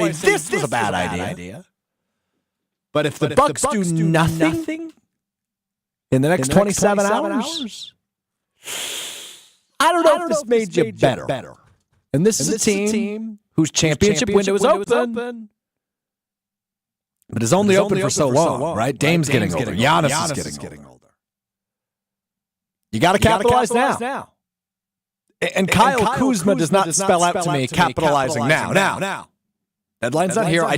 hey, this was a bad idea. But if the Bucks do nothing in the next 27 hours, I don't know if this made you better. And this is a team whose championship window is open. But it's only open for so long, right? Dame's getting older. Giannis is getting older. You got to capitalize now. And Kyle Kuzma does not spell out to me capitalizing now. Deadline's not here. I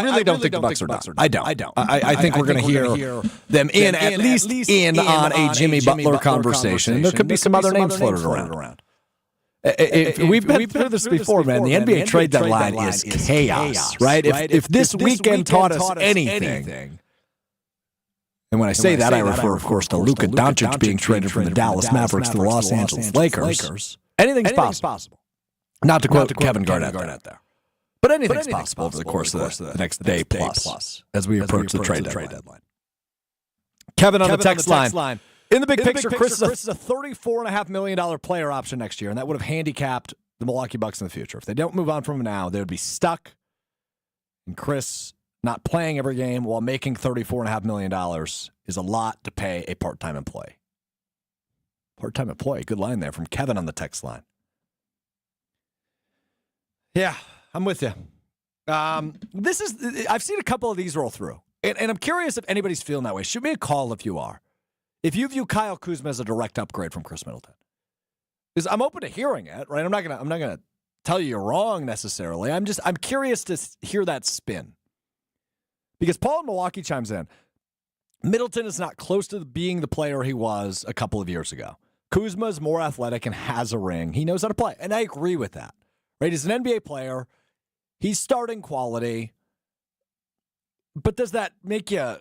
really don't think the Bucks are done. I don't. I think we're going to hear them at least in on a Jimmy Butler conversation. And there could be some other names floated around. We've been through this before, man. The NBA trade deadline is chaos, right? If this weekend taught us anything, and when I say that, I refer, of course, to Luka Doncic being traded from the Dallas Mavericks to the Los Angeles Lakers. Anything's possible. Not to quote Kevin Garnett there. But anything's possible over the course of the next day plus as we approach the trade deadline. Kevin on the text line. In the big picture, Chris is a $34.5 million player option next year, and that would have handicapped the Milwaukee Bucks in the future. If they don't move on from him now, they would be stuck. And Chris not playing every game while making $34.5 million is a lot to pay a part-time employee. Part-time employee, good line there from Kevin on the text line. Yeah, I'm with you. I've seen a couple of these roll through, and I'm curious if anybody's feeling that way. Shoot me a call if you are. If you view Kyle Kuzma as a direct upgrade from Khris MIddleton, because I'm open to hearing it, right? I'm not gonna tell you you're wrong necessarily. I'm curious to hear that spin, because Paul in Milwaukee chimes in. Middleton is not close to being the player he was a couple of years ago. Kuzma is more athletic and has a ring. He knows how to play, and I agree with that. Right? He's an NBA player. He's starting quality, but does that make you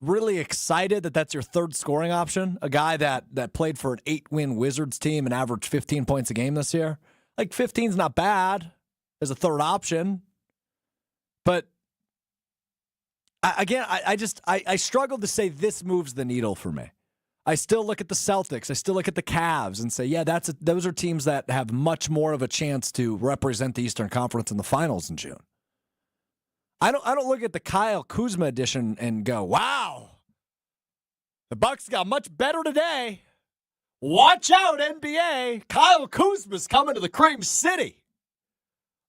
really excited that that's your third scoring option? A guy that played for an 8-win Wizards team and averaged 15 points a game this year? Like, 15's not bad as a third option. But, I struggle to say this moves the needle for me. I still look at the Celtics. I still look at the Cavs and say, yeah, those are teams that have much more of a chance to represent the Eastern Conference in the finals in June. I don't look at the Kyle Kuzma edition and go, wow, the Bucks got much better today. Watch out, NBA. Kyle Kuzma's coming to the Cream City.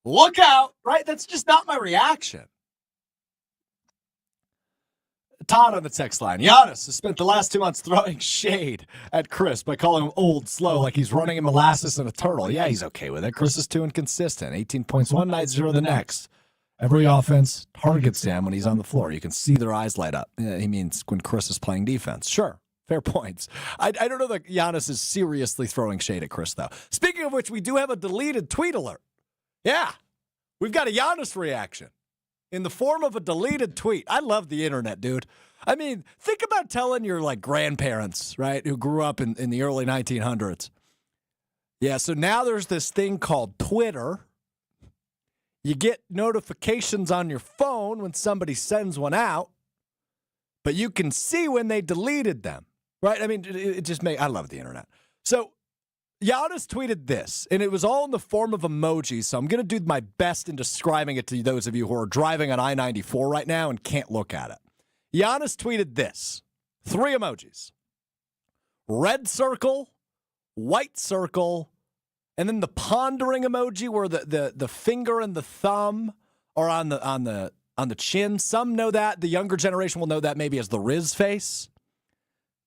Look out, right? That's just not my reaction. Todd on the text line. Giannis has spent the last 2 months throwing shade at Chris by calling him old, slow, like he's running in molasses in a turtle. Yeah, he's okay with it. Chris is too inconsistent. 18 points one night, 0 the next. Every offense targets him when he's on the floor. You can see their eyes light up. He means when Chris is playing defense. Sure, fair points. I don't know that Giannis is seriously throwing shade at Chris, though. Speaking of which, we do have a deleted tweet alert. Yeah, we've got a Giannis reaction in the form of a deleted tweet. I love the internet, dude. I mean, think about telling your grandparents, right, who grew up in the early 1900s. Yeah, so now there's this thing called Twitter. You get notifications on your phone when somebody sends one out, but you can see when they deleted them, right? I mean, I love the internet. So Giannis tweeted this, and it was all in the form of emojis, so I'm going to do my best in describing it to those of you who are driving on I-94 right now and can't look at it. Giannis tweeted this, 3 emojis, red circle, white circle, and then the pondering emoji where the finger and the thumb are on the chin. Some know that. The younger generation will know that maybe as the Riz face.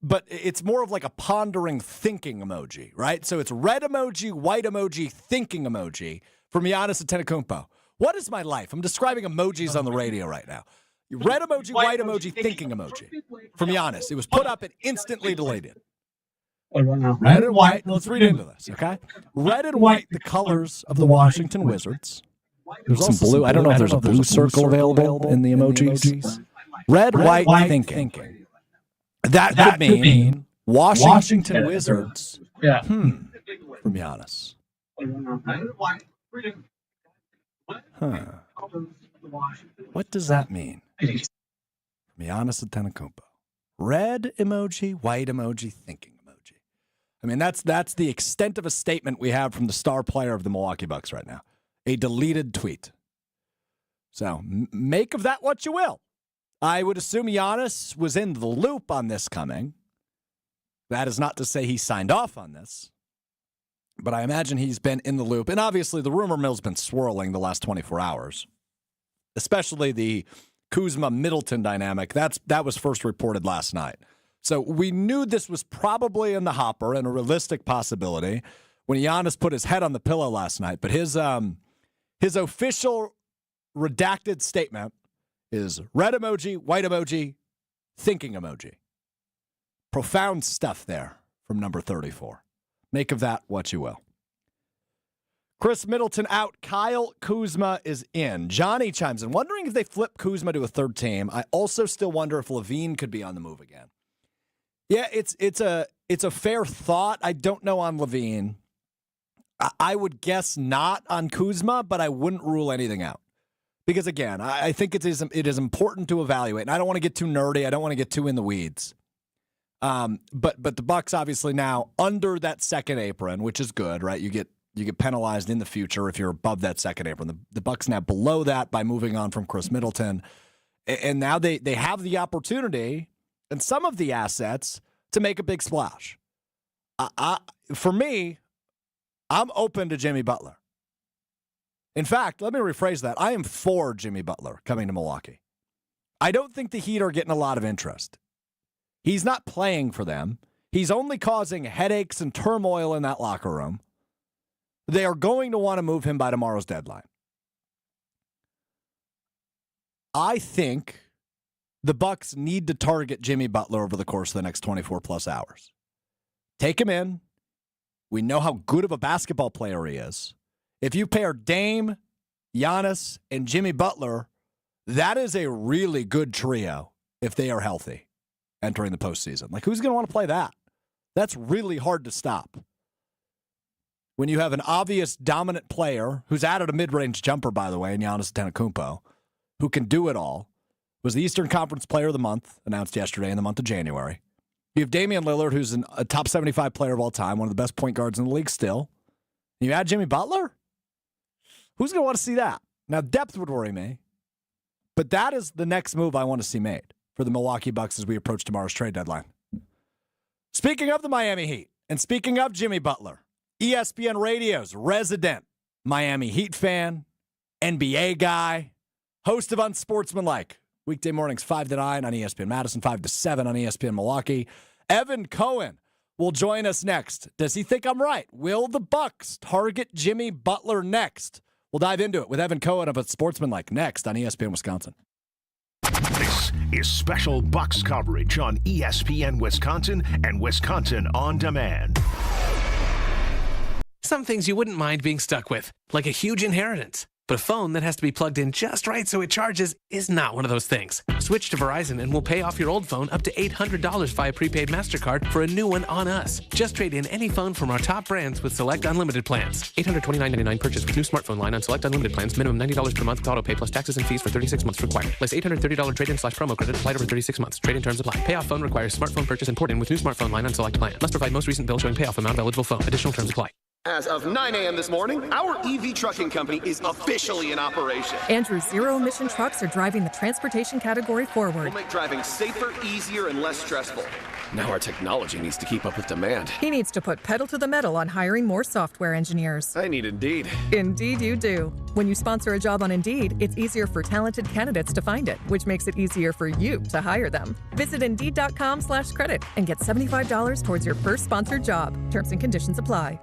But it's more of like a pondering thinking emoji, right? So it's red emoji, white emoji, thinking emoji from Giannis Antetokounmpo. What is my life? I'm describing emojis on the radio right now. Red emoji, white emoji, thinking emoji from Giannis. It was put up and instantly deleted. Red and white. Let's read into this, okay? Red and white, the colors of the Washington Wizards. There's some blue. I don't know if there's a blue circle available in the emojis. Red, white, thinking. That could mean Washington Wizards. Yeah. From Giannis. Huh. What does that mean? From Giannis Antetokounmpo. Red emoji, white emoji, thinking emoji. I mean, that's the extent of a statement we have from the star player of the Milwaukee Bucks right now. A deleted tweet. So make of that what you will. I would assume Giannis was in the loop on this coming. That is not to say he signed off on this, but I imagine he's been in the loop. And obviously the rumor mill's been swirling the last 24 hours, especially the Kuzma-Middleton dynamic. That was first reported last night. So we knew this was probably in the hopper and a realistic possibility when Giannis put his head on the pillow last night. But his official redacted statement is red emoji, white emoji, thinking emoji. Profound stuff there from number 34. Make of that what you will. Khris MIddleton out. Kyle Kuzma is in. Johnny chimes in, wondering if they flip Kuzma to a third team. I also still wonder if Levine could be on the move again. Yeah, it's a fair thought. I don't know on Levine. I would guess not on Kuzma, but I wouldn't rule anything out. Because, again, I think it is important to evaluate. And I don't want to get too nerdy. I don't want to get too in the weeds. But the Bucks obviously now under that second apron, which is good, right? You get penalized in the future if you're above that second apron. The Bucks now below that by moving on from Khris MIddleton. And now they have the opportunity and some of the assets to make a big splash. For me, I'm open to Jimmy Butler. In fact, let me rephrase that. I am for Jimmy Butler coming to Milwaukee. I don't think the Heat are getting a lot of interest. He's not playing for them. He's only causing headaches and turmoil in that locker room. They are going to want to move him by tomorrow's deadline. I think the Bucks need to target Jimmy Butler over the course of the next 24 plus hours. Take him in. We know how good of a basketball player he is. If you pair Dame, Giannis, and Jimmy Butler, that is a really good trio if they are healthy entering the postseason. Like, who's going to want to play that? That's really hard to stop. When you have an obvious dominant player who's added a mid-range jumper, by the way, in Giannis Antetokounmpo, who can do it all, was the Eastern Conference Player of the Month, announced yesterday in the month of January. You have Damian Lillard, who's a top 75 player of all time, one of the best point guards in the league still. You add Jimmy Butler? Who's going to want to see that? Now, depth would worry me, but that is the next move I want to see made for the Milwaukee Bucks as we approach tomorrow's trade deadline. Speaking of the Miami Heat, and speaking of Jimmy Butler, ESPN Radio's resident Miami Heat fan, NBA guy, host of Unsportsmanlike, weekday mornings 5 to 9 on ESPN Madison, 5 to 7 on ESPN Milwaukee. Evan Cohen will join us next. Does he think I'm right? Will the Bucks target Jimmy Butler next? We'll dive into it with Evan Cohen of Unsportsmanlike next on ESPN Wisconsin. This is special Bucks coverage on ESPN Wisconsin and Wisconsin On Demand. Some things you wouldn't mind being stuck with, like a huge inheritance. But a phone that has to be plugged in just right so it charges is not one of those things. Switch to Verizon and we'll pay off your old phone up to $800 via prepaid MasterCard for a new one on us. Just trade in any phone from our top brands with select unlimited plans. $829.99 purchase with new smartphone line on select unlimited plans. Minimum $90 per month with auto pay plus taxes and fees for 36 months required. Less $830 trade-in/promo credit applied over 36 months. Trade-in terms apply. Payoff phone requires smartphone purchase and port in with new smartphone line on select plan. Must provide most recent bill showing payoff amount of eligible phone. Additional terms apply. As of 9 a.m. this morning, our EV trucking company is officially in operation. Andrew's zero-emission trucks are driving the transportation category forward. We'll make driving safer, easier, and less stressful. Now our technology needs to keep up with demand. He needs to put pedal to the metal on hiring more software engineers. I need Indeed. Indeed you do. When you sponsor a job on Indeed, it's easier for talented candidates to find it, which makes it easier for you to hire them. Visit Indeed.com/credit and get $75 towards your first sponsored job. Terms and conditions apply.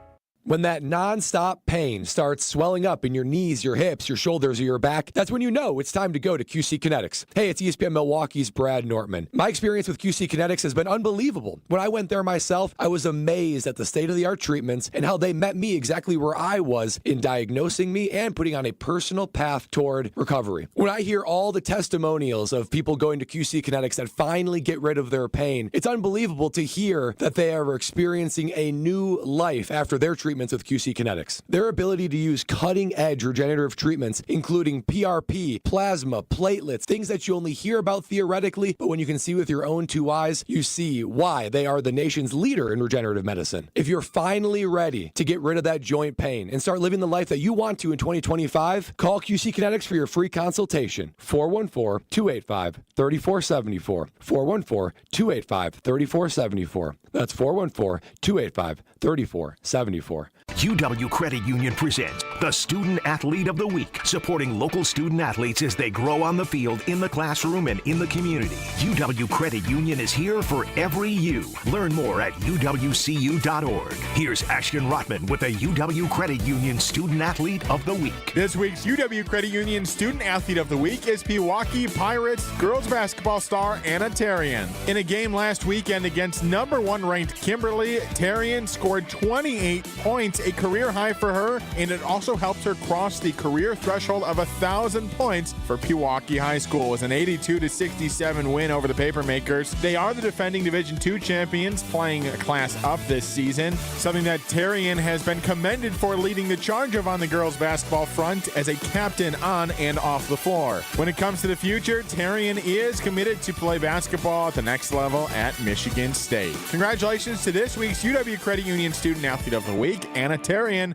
When that nonstop pain starts swelling up in your knees, your hips, your shoulders, or your back, that's when you know it's time to go to QC Kinetics. Hey, it's ESPN Milwaukee's Brad Nortman. My experience with QC Kinetics has been unbelievable. When I went there myself, I was amazed at the state-of-the-art treatments and how they met me exactly where I was in diagnosing me and putting on a personal path toward recovery. When I hear all the testimonials of people going to QC Kinetics that finally get rid of their pain, it's unbelievable to hear that they are experiencing a new life after their treatment treatments with QC Kinetics. Their ability to use cutting-edge regenerative treatments, including PRP, plasma, platelets, things that you only hear about theoretically, but when you can see with your own two eyes, you see why they are the nation's leader in regenerative medicine. If you're finally ready to get rid of that joint pain and start living the life that you want to in 2025, call QC Kinetics for your free consultation. 414-285-3474. 414-285-3474. That's 414-285-3474. UW Credit Union presents the Student Athlete of the Week, supporting local student athletes as they grow on the field, in the classroom, and in the community. UW Credit Union is here for every you. Learn more at uwcu.org. Here's Ashton Rotman with the UW Credit Union Student Athlete of the Week. This week's UW Credit Union Student Athlete of the Week is Milwaukee Pirates girls basketball star Anna Therrien. In a game last weekend against number 1 ranked Kimberly, Therrien scored 28 points, a career high for her, and it also helped her cross the career threshold of 1,000 points for Milwaukee High School. It was an 82-67 win over the Papermakers. They are the defending Division II champions, playing a class up this season, something that Therrien has been commended for leading the charge of on the girls basketball front as a captain on and off the floor. When it comes to the future, Therrien is committed to play basketball at the next level at Michigan State. Congratulations to this week's UW Credit Union Student Athlete of the Week, Anna Therrien.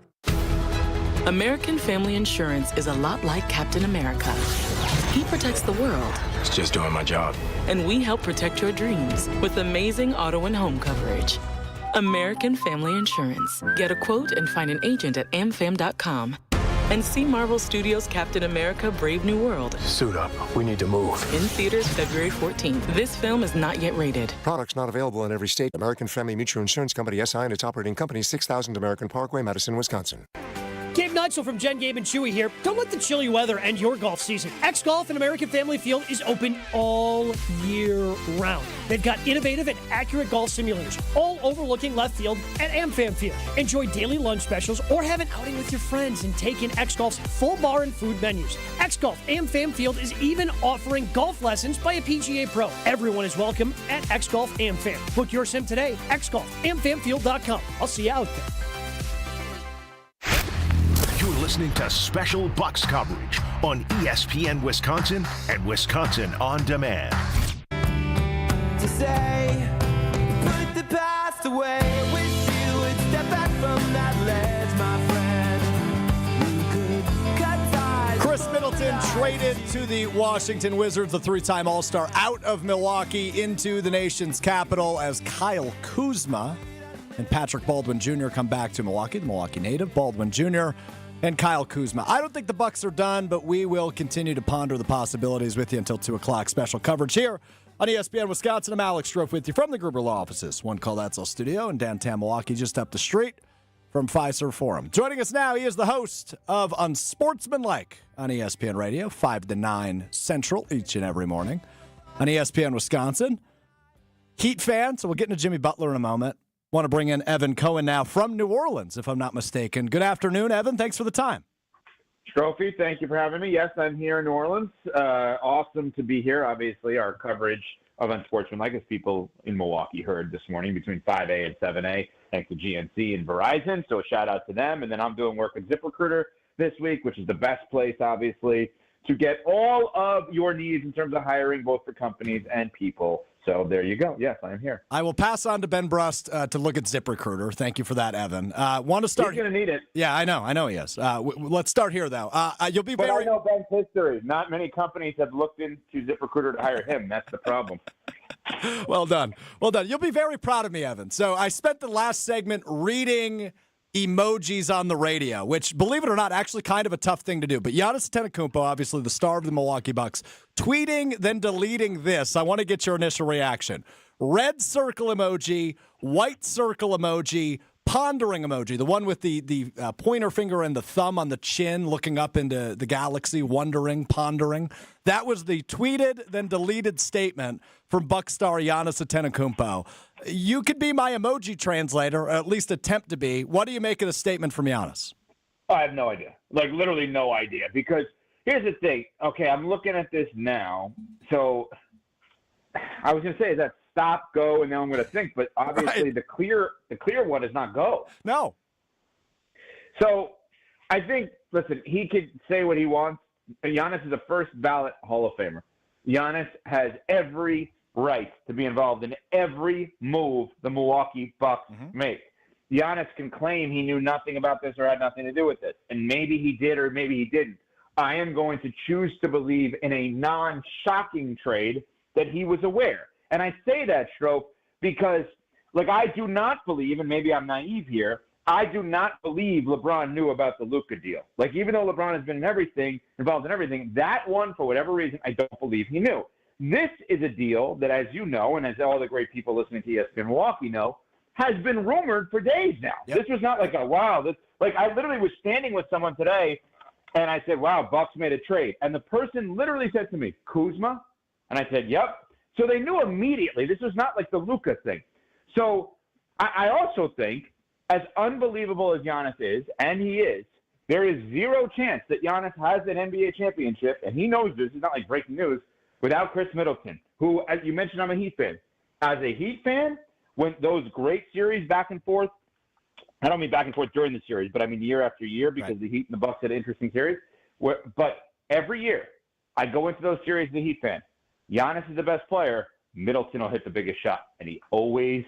American Family Insurance is a lot like Captain America. He protects the world. It's just doing my job. And we help protect your dreams with amazing auto and home coverage. American Family Insurance. Get a quote and find an agent at amfam.com. And see Marvel Studios' Captain America: Brave New World. Suit up. We need to move. In theaters February 14th. This film is not yet rated. Products not available in every state. American Family Mutual Insurance Company, SI, and its operating company, 6000 American Parkway, Madison, Wisconsin. Gabe Neitzel from Jen, Gabe, and Chewy here. Don't let the chilly weather end your golf season. X-Golf and American Family Field is open all year round. They've got innovative and accurate golf simulators, all overlooking left field at AmFam Field. Enjoy daily lunch specials or have an outing with your friends and take in X-Golf's full bar and food menus. X-Golf AmFam Field is even offering golf lessons by a PGA pro. Everyone is welcome at X-Golf AmFam. Book your sim today. X-Golf, amfamfield.com. I'll see you out there. You're listening to special Bucks coverage on ESPN Wisconsin and Wisconsin On Demand. To say, put the past away. I wish you would step back from that ledge, my friend. You could cut ties. Khris MIddleton traded to the Washington Wizards, the 3-time All-Star, out of Milwaukee into the nation's capital as Kyle Kuzma and Patrick Baldwin Jr. come back to Milwaukee, the Milwaukee native, Baldwin Jr., and Kyle Kuzma. I don't think the Bucks are done, but we will continue to ponder the possibilities with you until 2 o'clock. Special coverage here on ESPN Wisconsin. I'm Alex Strouf with you from the Gruber Law Offices, One Call Etzel Studio in downtown Milwaukee, just up the street from Fiserv Forum. Joining us now, he is the host of Unsportsmanlike on ESPN Radio, 5 to 9 Central each and every morning on ESPN Wisconsin. Heat fan, so we'll get into Jimmy Butler in a moment. Want to bring in Evan Cohen now from New Orleans, if I'm not mistaken. Good afternoon, Evan. Thanks for the time. Trophy, thank you for having me. Yes, I'm here in New Orleans. Awesome to be here. Obviously, our coverage of Unsportsmanlike, as people in Milwaukee heard this morning, between 5A and 7A, thanks to GNC and Verizon. So a shout out to them. And then I'm doing work with ZipRecruiter this week, which is the best place, obviously, to get all of your needs in terms of hiring, both for companies and people. So there you go. Yes, I am here. I will pass on to Ben Brust to look at ZipRecruiter. Thank you for that, Evan. Want to start? He's going to need it. Yeah, I know he is. Let's start here, though. You'll be but very. I know Ben's history. Not many companies have looked into ZipRecruiter to hire him. That's the problem. Well done. You'll be very proud of me, Evan. So I spent the last segment reading emojis on the radio, which, believe it or not, actually kind of a tough thing to do. But Giannis Antetokounmpo, obviously the star of the Milwaukee Bucks, tweeting, then deleting this. I want to get your initial reaction. Red circle emoji, white circle emoji, pondering emoji, the one with the pointer finger and the thumb on the chin looking up into the galaxy, wondering, pondering. That was the tweeted, then deleted statement from Bucks star Giannis Antetokounmpo. You could be my emoji translator, or at least attempt to be. What do you make of the statement from Giannis? I have no idea. Like, literally no idea. Because here's the thing. Okay, I'm looking at this now. So I was going to say that stop, go, and now I'm going to think. But obviously the clear one is not go. No. So I think, listen, he could say what he wants. Giannis is a first ballot Hall of Famer. Giannis has every right to be involved in every move the Milwaukee Bucks make. Giannis can claim he knew nothing about this or had nothing to do with this, and maybe he did or maybe he didn't. I am going to choose to believe in a non-shocking trade that he was aware. And I say that, Strouf, because, I do not believe, and maybe I'm naive here, I do not believe LeBron knew about the Luka deal. Even though LeBron has been involved in everything, that one, for whatever reason, I don't believe he knew. This is a deal that, as you know, and as all the great people listening to ESPN Milwaukee know, has been rumored for days now. Yep. This was not I literally was standing with someone today, and I said, wow, Bucks made a trade. And the person literally said to me, Kuzma? And I said, yep. So they knew immediately. This was not like the Luka thing. So I also think, as unbelievable as Giannis is, and he is, there is zero chance that Giannis has an NBA championship, and he knows this. It's not like breaking news, without Khris MIddleton, who, as you mentioned, I'm a Heat fan. As a Heat fan, when those great series back and forth, I don't mean back and forth during the series, but I mean year after year, because the Heat and the Bucks had an interesting series. But every year, I go into those series as a Heat fan. Giannis is the best player. Middleton will hit the biggest shot, and he always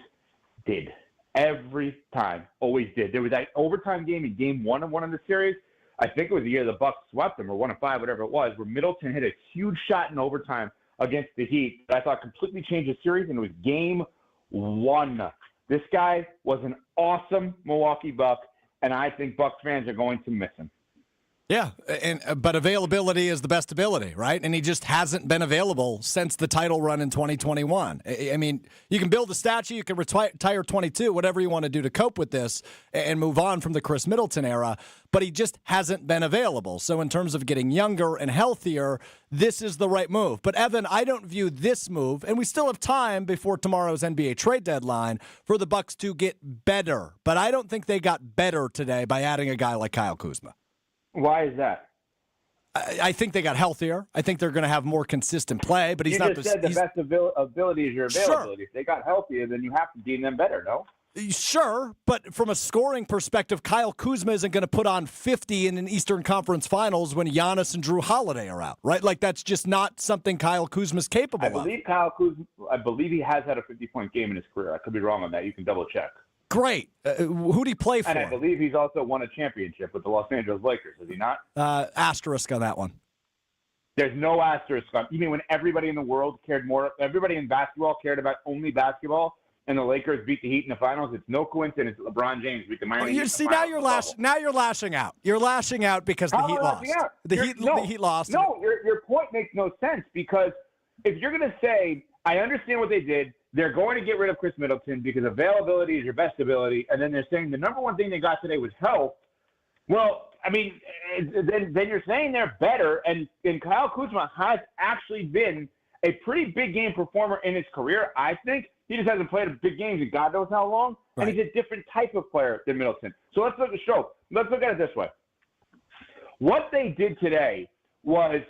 did. Every time, always did. There was that overtime game in Game 1 of one of the series. I think it was the year the Bucks swept them, or 1-5, whatever it was, where Middleton hit a huge shot in overtime against the Heat that I thought completely changed the series, and it was Game 1. This guy was an awesome Milwaukee Buck, and I think Bucks fans are going to miss him. Yeah, but availability is the best ability, right? And he just hasn't been available since the title run in 2021. I mean, you can build a statue, you can retire 22, whatever you want to do to cope with this and move on from the Khris Middleton era, but he just hasn't been available. So in terms of getting younger and healthier, this is the right move. But Evan, I don't view this move, and we still have time before tomorrow's NBA trade deadline for the Bucks to get better. But I don't think they got better today by adding a guy like Kyle Kuzma. Why is that? I think they got healthier. I think they're going to have more consistent play, but he's you not. Just said the best ability is your availability. Sure. If they got healthier, then you have to deem them better, no? Sure, but from a scoring perspective, Kyle Kuzma isn't going to put on 50 in an Eastern Conference Finals when Giannis and Drew Holiday are out, right? That's just not something Kyle Kuzma's capable of. Kyle Kuzma, I believe he has had a 50-point game in his career. I could be wrong on that. You can double check. Great. Who do you play for? And I believe he's also won a championship with the Los Angeles Lakers. Is he not? Asterisk on that one. There's no asterisk on. You mean when everybody in the world cared more? Everybody in basketball cared about only basketball, and the Lakers beat the Heat in the finals. It's no coincidence that LeBron James beat the Miami Heat. See, now you're lashing out. You're lashing out because the Heat lost. The Heat lost. No, your point makes no sense, because if you're going to say, I understand what they did. They're going to get rid of Khris Middleton because availability is your best ability, and then they're saying the number one thing they got today was health. Well, I mean, then you're saying they're better, and Kyle Kuzma has actually been a pretty big game performer in his career, I think. He just hasn't played big games in God knows how long, and he's a different type of player than Middleton. So let's look at Strouf. Let's look at it this way. What they did today was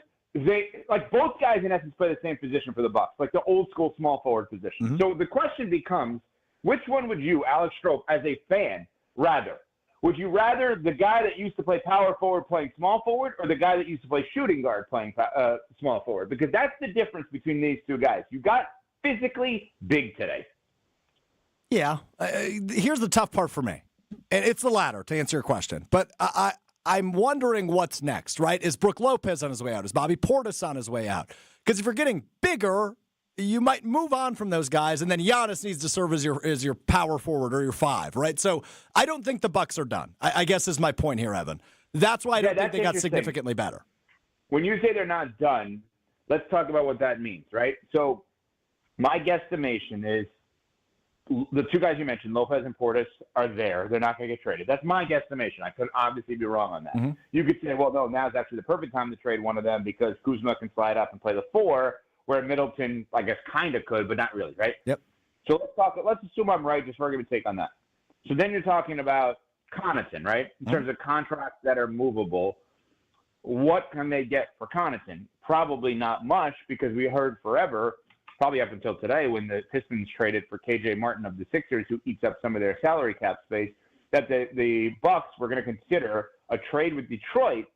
both guys in essence play the same position for the Bucks, like the old school small forward position. Mm-hmm. So the question becomes, which one would you, Alex Strouf, as a fan, rather? Would you rather the guy that used to play power forward playing small forward, or the guy that used to play shooting guard playing small forward? Because that's the difference between these two guys. You got physically big today. Yeah. Here's the tough part for me, and it's the latter, to answer your question. But I'm wondering what's next, right? Is Brook Lopez on his way out? Is Bobby Portis on his way out? Because if you're getting bigger, you might move on from those guys, and then Giannis needs to serve as your power forward or your 5, right? So I don't think the Bucks are done, I guess is my point here, Evan. That's why I don't think they got significantly better. When you say they're not done, let's talk about what that means, right? So my guesstimation is the two guys you mentioned, Lopez and Portis, are there. They're not going to get traded. That's my guesstimation. I could obviously be wrong on that. Mm-hmm. You could say, well, no, now's actually the perfect time to trade one of them because Kuzma can slide up and play the 4, where Middleton, I guess, kind of could, but not really, right? Yep. So let's assume I'm right, just for argument's sake on that. So then you're talking about Connaughton, right? In terms of contracts that are movable, what can they get for Connaughton? Probably not much, because we heard forever, probably up until today, when the Pistons traded for KJ Martin of the Sixers, who eats up some of their salary cap space, that the Bucks were going to consider a trade with Detroit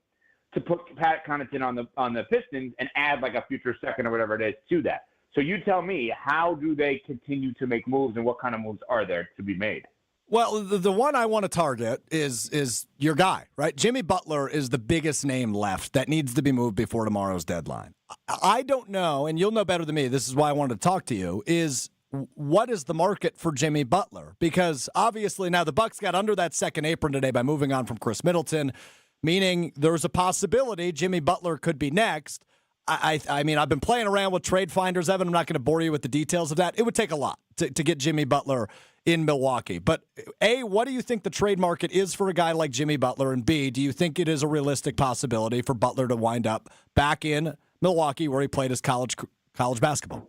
to put Pat Connaughton on the Pistons and add like a future second or whatever it is to that. So you tell me, how do they continue to make moves, and what kind of moves are there to be made? Well, the one I want to target is your guy, right? Jimmy Butler is the biggest name left that needs to be moved before tomorrow's deadline. I don't know, and you'll know better than me, this is why I wanted to talk to you, is what is the market for Jimmy Butler? Because obviously now the Bucks got under that second apron today by moving on from Khris MIddleton, meaning there's a possibility Jimmy Butler could be next. I mean, I've been playing around with trade finders, Evan. I'm not going to bore you with the details of that. It would take a lot to get Jimmy Butler in Milwaukee. But A, what do you think the trade market is for a guy like Jimmy Butler? And B, do you think it is a realistic possibility for Butler to wind up back in Milwaukee where he played his college basketball?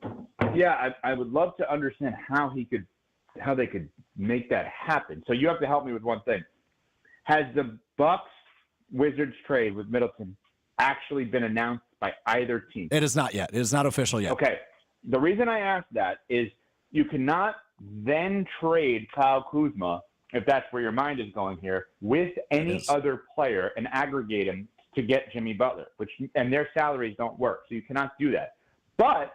Yeah, I would love to understand how they could make that happen. So you have to help me with one thing. Has the Bucks-Wizards trade with Middleton actually been announced by either team? It is not yet. It is not official yet. Okay. The reason I ask that is you cannot then trade Kyle Kuzma, if that's where your mind is going here, with any other player and aggregate him to get Jimmy Butler, and their salaries don't work. So you cannot do that. But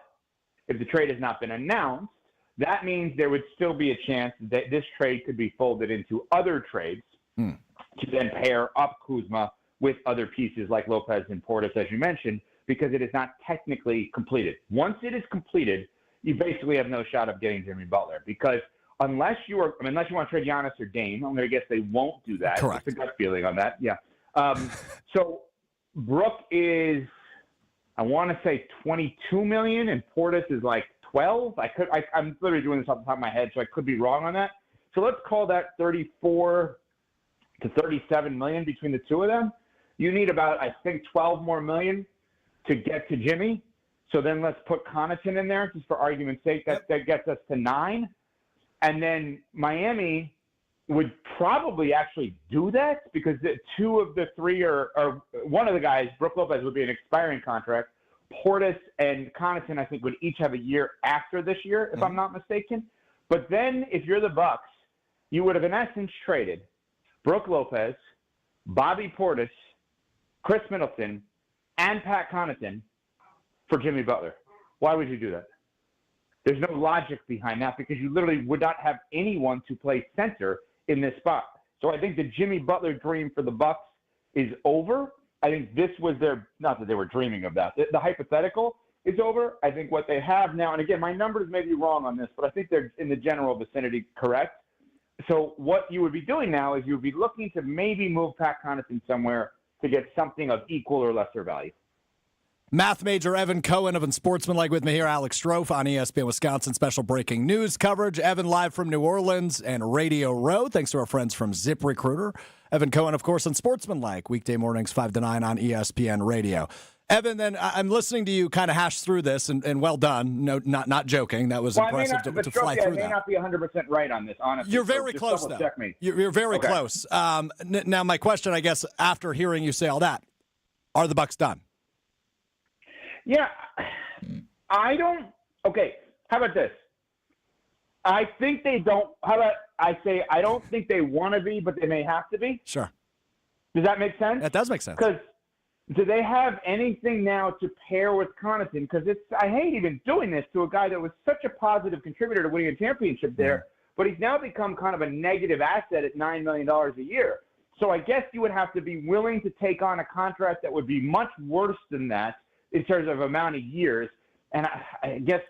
if the trade has not been announced, that means there would still be a chance that this trade could be folded into other trades to then pair up Kuzma with other pieces like Lopez and Portis, as you mentioned, because it is not technically completed. Once it is completed, you basically have no shot of getting Jimmy Butler, because unless you want to trade Giannis or Dame, I'm going to guess they won't do that. Correct. It's a gut feeling on that. Yeah. So Brook is, I want to say $22 million, and Portis is like 12. I'm literally doing this off the top of my head, so I could be wrong on that. So let's call that 34 to 37 million between the two of them. You need about, I think, 12 more million to get to Jimmy. So then let's put Connaughton in there, just for argument's sake. That gets us to 9. And then Miami would probably actually do that, because the two of the three are one of the guys, Brook Lopez, would be an expiring contract. Portis and Connaughton, I think, would each have a year after this year, if I'm not mistaken. But then if you're the Bucks, you would have in essence traded Brook Lopez, Bobby Portis, Khris Middleton, and Pat Connaughton for Jimmy Butler. Why would you do that? There's no logic behind that, because you literally would not have anyone to play center in this spot. So I think the Jimmy Butler dream for the Bucks is over. I think this was not that they were dreaming of that. The hypothetical is over. I think what they have now, and again, my numbers may be wrong on this, but I think they're in the general vicinity correct. So what you would be doing now is you would be looking to maybe move Pat Connaughton somewhere to get something of equal or lesser value. Math major Evan Cohen of Unsportsmanlike with me here. Alex Strouf on ESPN Wisconsin. Special breaking news coverage. Evan live from New Orleans and Radio Row. Thanks to our friends from ZipRecruiter. Evan Cohen, of course, on Sportsmanlike, weekday mornings 5 to 9 on ESPN Radio. Evan, then I'm listening to you kind of hash through this, and well done. No, not joking. That was impressive to fly through that. I may not be 100% right on this, honestly. You're very close, though. Check me. You're very close. Now, my question, I guess, after hearing you say all that, are the Bucks done? Yeah, I don't. Okay, how about this? I think they don't. How about I say I don't think they want to be, but they may have to be? Sure. Does that make sense? That does make sense. Because do they have anything now to pair with Connaughton? Because I hate even doing this to a guy that was such a positive contributor to winning a championship there, but he's now become kind of a negative asset at $9 million a year. So I guess you would have to be willing to take on a contract that would be much worse than that in terms of amount of years, and I guess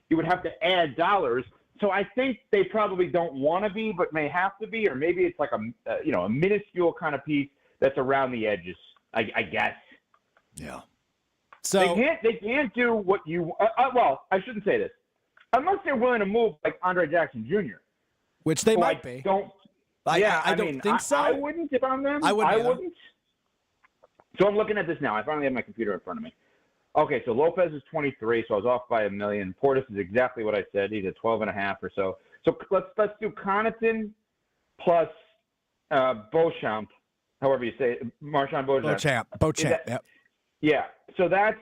you would have to add dollars. So I think they probably don't want to be, but may have to be, or maybe it's like a minuscule kind of piece that's around the edges. I guess. Yeah. So they can't do what you. Well, I shouldn't say this, unless they're willing to move like Andre Jackson Jr., which they might be. I don't think so. I wouldn't if I'm them. I wouldn't. So I'm looking at this now. I finally have my computer in front of me. Okay, so Lopez is 23, so I was off by $1 million. Portis is exactly what I said. He's at 12.5 or so. So let's do Connaughton plus Beauchamp, however you say it, Marchand Beauchamp. Beauchamp. Yep. Yeah. So that's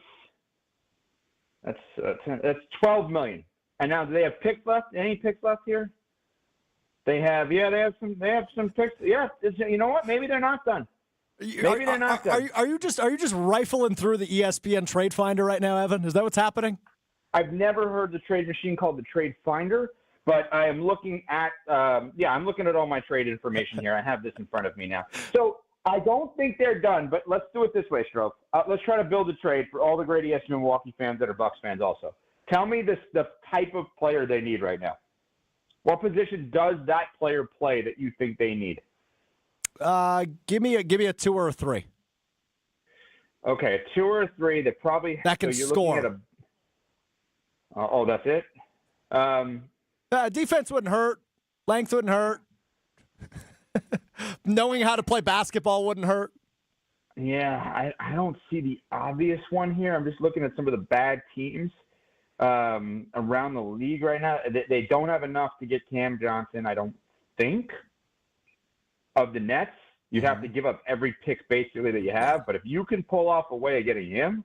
12 million. And now, do they have picks left? Any picks left here? They have some picks. Yeah, you know what? Maybe they're not done. Maybe they're not done. Are you just rifling through the ESPN Trade Finder right now, Evan? Is that what's happening? I've never heard the trade machine called the Trade Finder, but I am looking at I'm looking at all my trade information here. I have this in front of me now. So I don't think they're done, but let's do it this way, Strouf. Let's try to build a trade for all the great ESPN Milwaukee fans that are Bucks fans also. Tell me the type of player they need right now. What position does that player play that you think they need? Give me a 2 or a 3. Okay, a 2 or a 3 that probably that can score. That's it. Defense wouldn't hurt. Length wouldn't hurt. Knowing how to play basketball wouldn't hurt. Yeah, I don't see the obvious one here. I'm just looking at some of the bad teams around the league right now. They don't have enough to get Cam Johnson, I don't think. Of the Nets, you'd have to give up every pick basically that you have. But if you can pull off a way of getting him,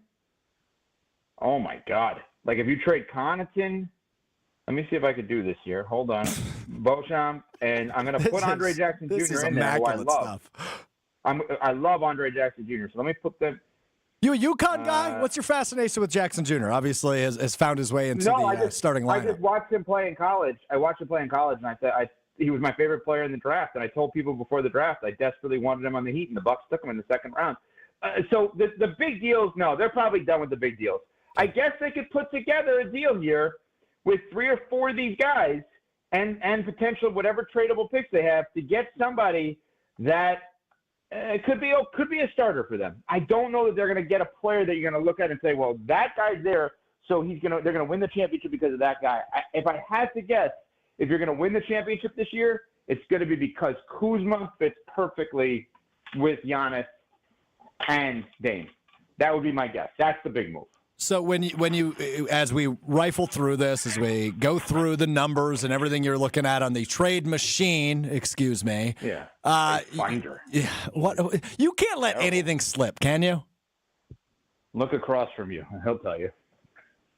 oh my God! Like if you trade Connaughton, let me see if I could do this here. Hold on, Beauchamp, and I'm going to put Andre Jackson Jr. in there, who I love. I love Andre Jackson Jr. So let me put them. You a UConn guy? What's your fascination with Jackson Jr.? Obviously, has found his way into the starting lineup. I just watched him play in college. And I said he was my favorite player in the draft. And I told people before the draft I desperately wanted him on the Heat, and the Bucks took him in the second round. So the big deals, no, they're probably done with the big deals. I guess they could put together a deal here with 3 or 4 of these guys and potential whatever tradable picks they have to get somebody that could be a starter for them. I don't know that they're going to get a player that you're going to look at and say, well, that guy's there, so they're going to win the championship because of that guy. If I had to guess, if you're going to win the championship this year, it's going to be because Kuzma fits perfectly with Giannis and Dame. That would be my guess. That's the big move. So when you as we rifle through this, as we go through the numbers and everything you're looking at on the trade machine, excuse me. Yeah. Finder. Yeah. What? You can't let anything slip, can you? Look across from you. He'll tell you.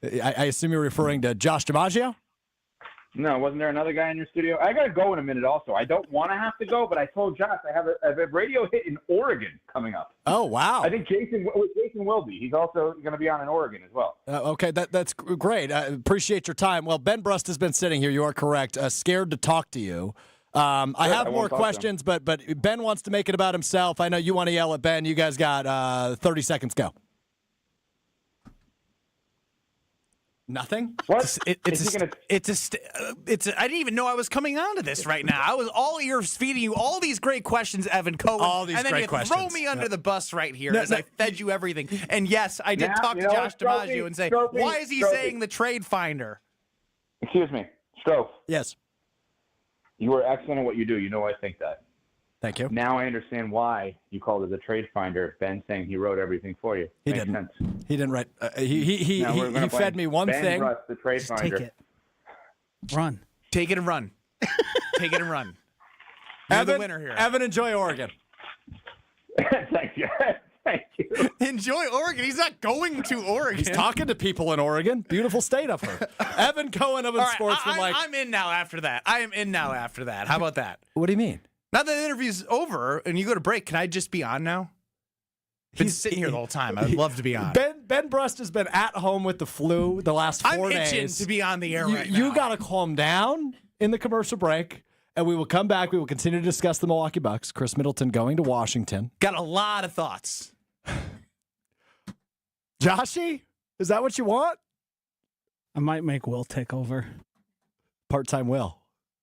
I assume you're referring to Josh DiMaggio? No, wasn't there another guy in your studio? I got to go in a minute also. I don't want to have to go, but I told Josh I have a radio hit in Oregon coming up. Oh, wow. I think Jason will be. He's also going to be on in Oregon as well. Okay, that's great. I appreciate your time. Well, Ben Brust has been sitting here. You are correct. Scared to talk to you. I have more questions, but Ben wants to make it about himself. I know you want to yell at Ben. You guys got 30 seconds. Go. Nothing? What? I didn't even know I was coming on to this right now. I was all ears feeding you all these great questions, Evan Cohen. All these and then great you questions. Throw me under the bus right here as I fed you everything. And yes, I did talk to Josh DiMaggio and say, why is he saying the trade finder? Excuse me. Strouf. Yes. You are excellent at what you do. You know I think that. Thank you. Now I understand why you called it the trade finder. Ben saying he wrote everything for you. He Makes didn't. sense. He didn't write. He fed me one Ben thing. Brust, the trade Just finder. take it. Run. Take it and run. Take it and run. You're Evan, the winner here. Evan, enjoy Oregon. Thank you. Thank you. Enjoy Oregon. He's not going to Oregon. He's talking to people in Oregon. Beautiful state up here. Evan Cohen of Unsportsmanlike. I'm in now after that. I am in now after that. How about that? What do you mean? Now that the interview's over and you go to break, can I just be on now? Been sitting here the whole time. I'd love to be on. Ben Brust has been at home with the flu the last 4 days. I'm itching to be on the air right now. You got to calm down in the commercial break, and we will come back. We will continue to discuss the Milwaukee Bucks. Khris MIddleton going to Washington. Got a lot of thoughts. Joshy, is that what you want? I might make Will take over. Part-time Will.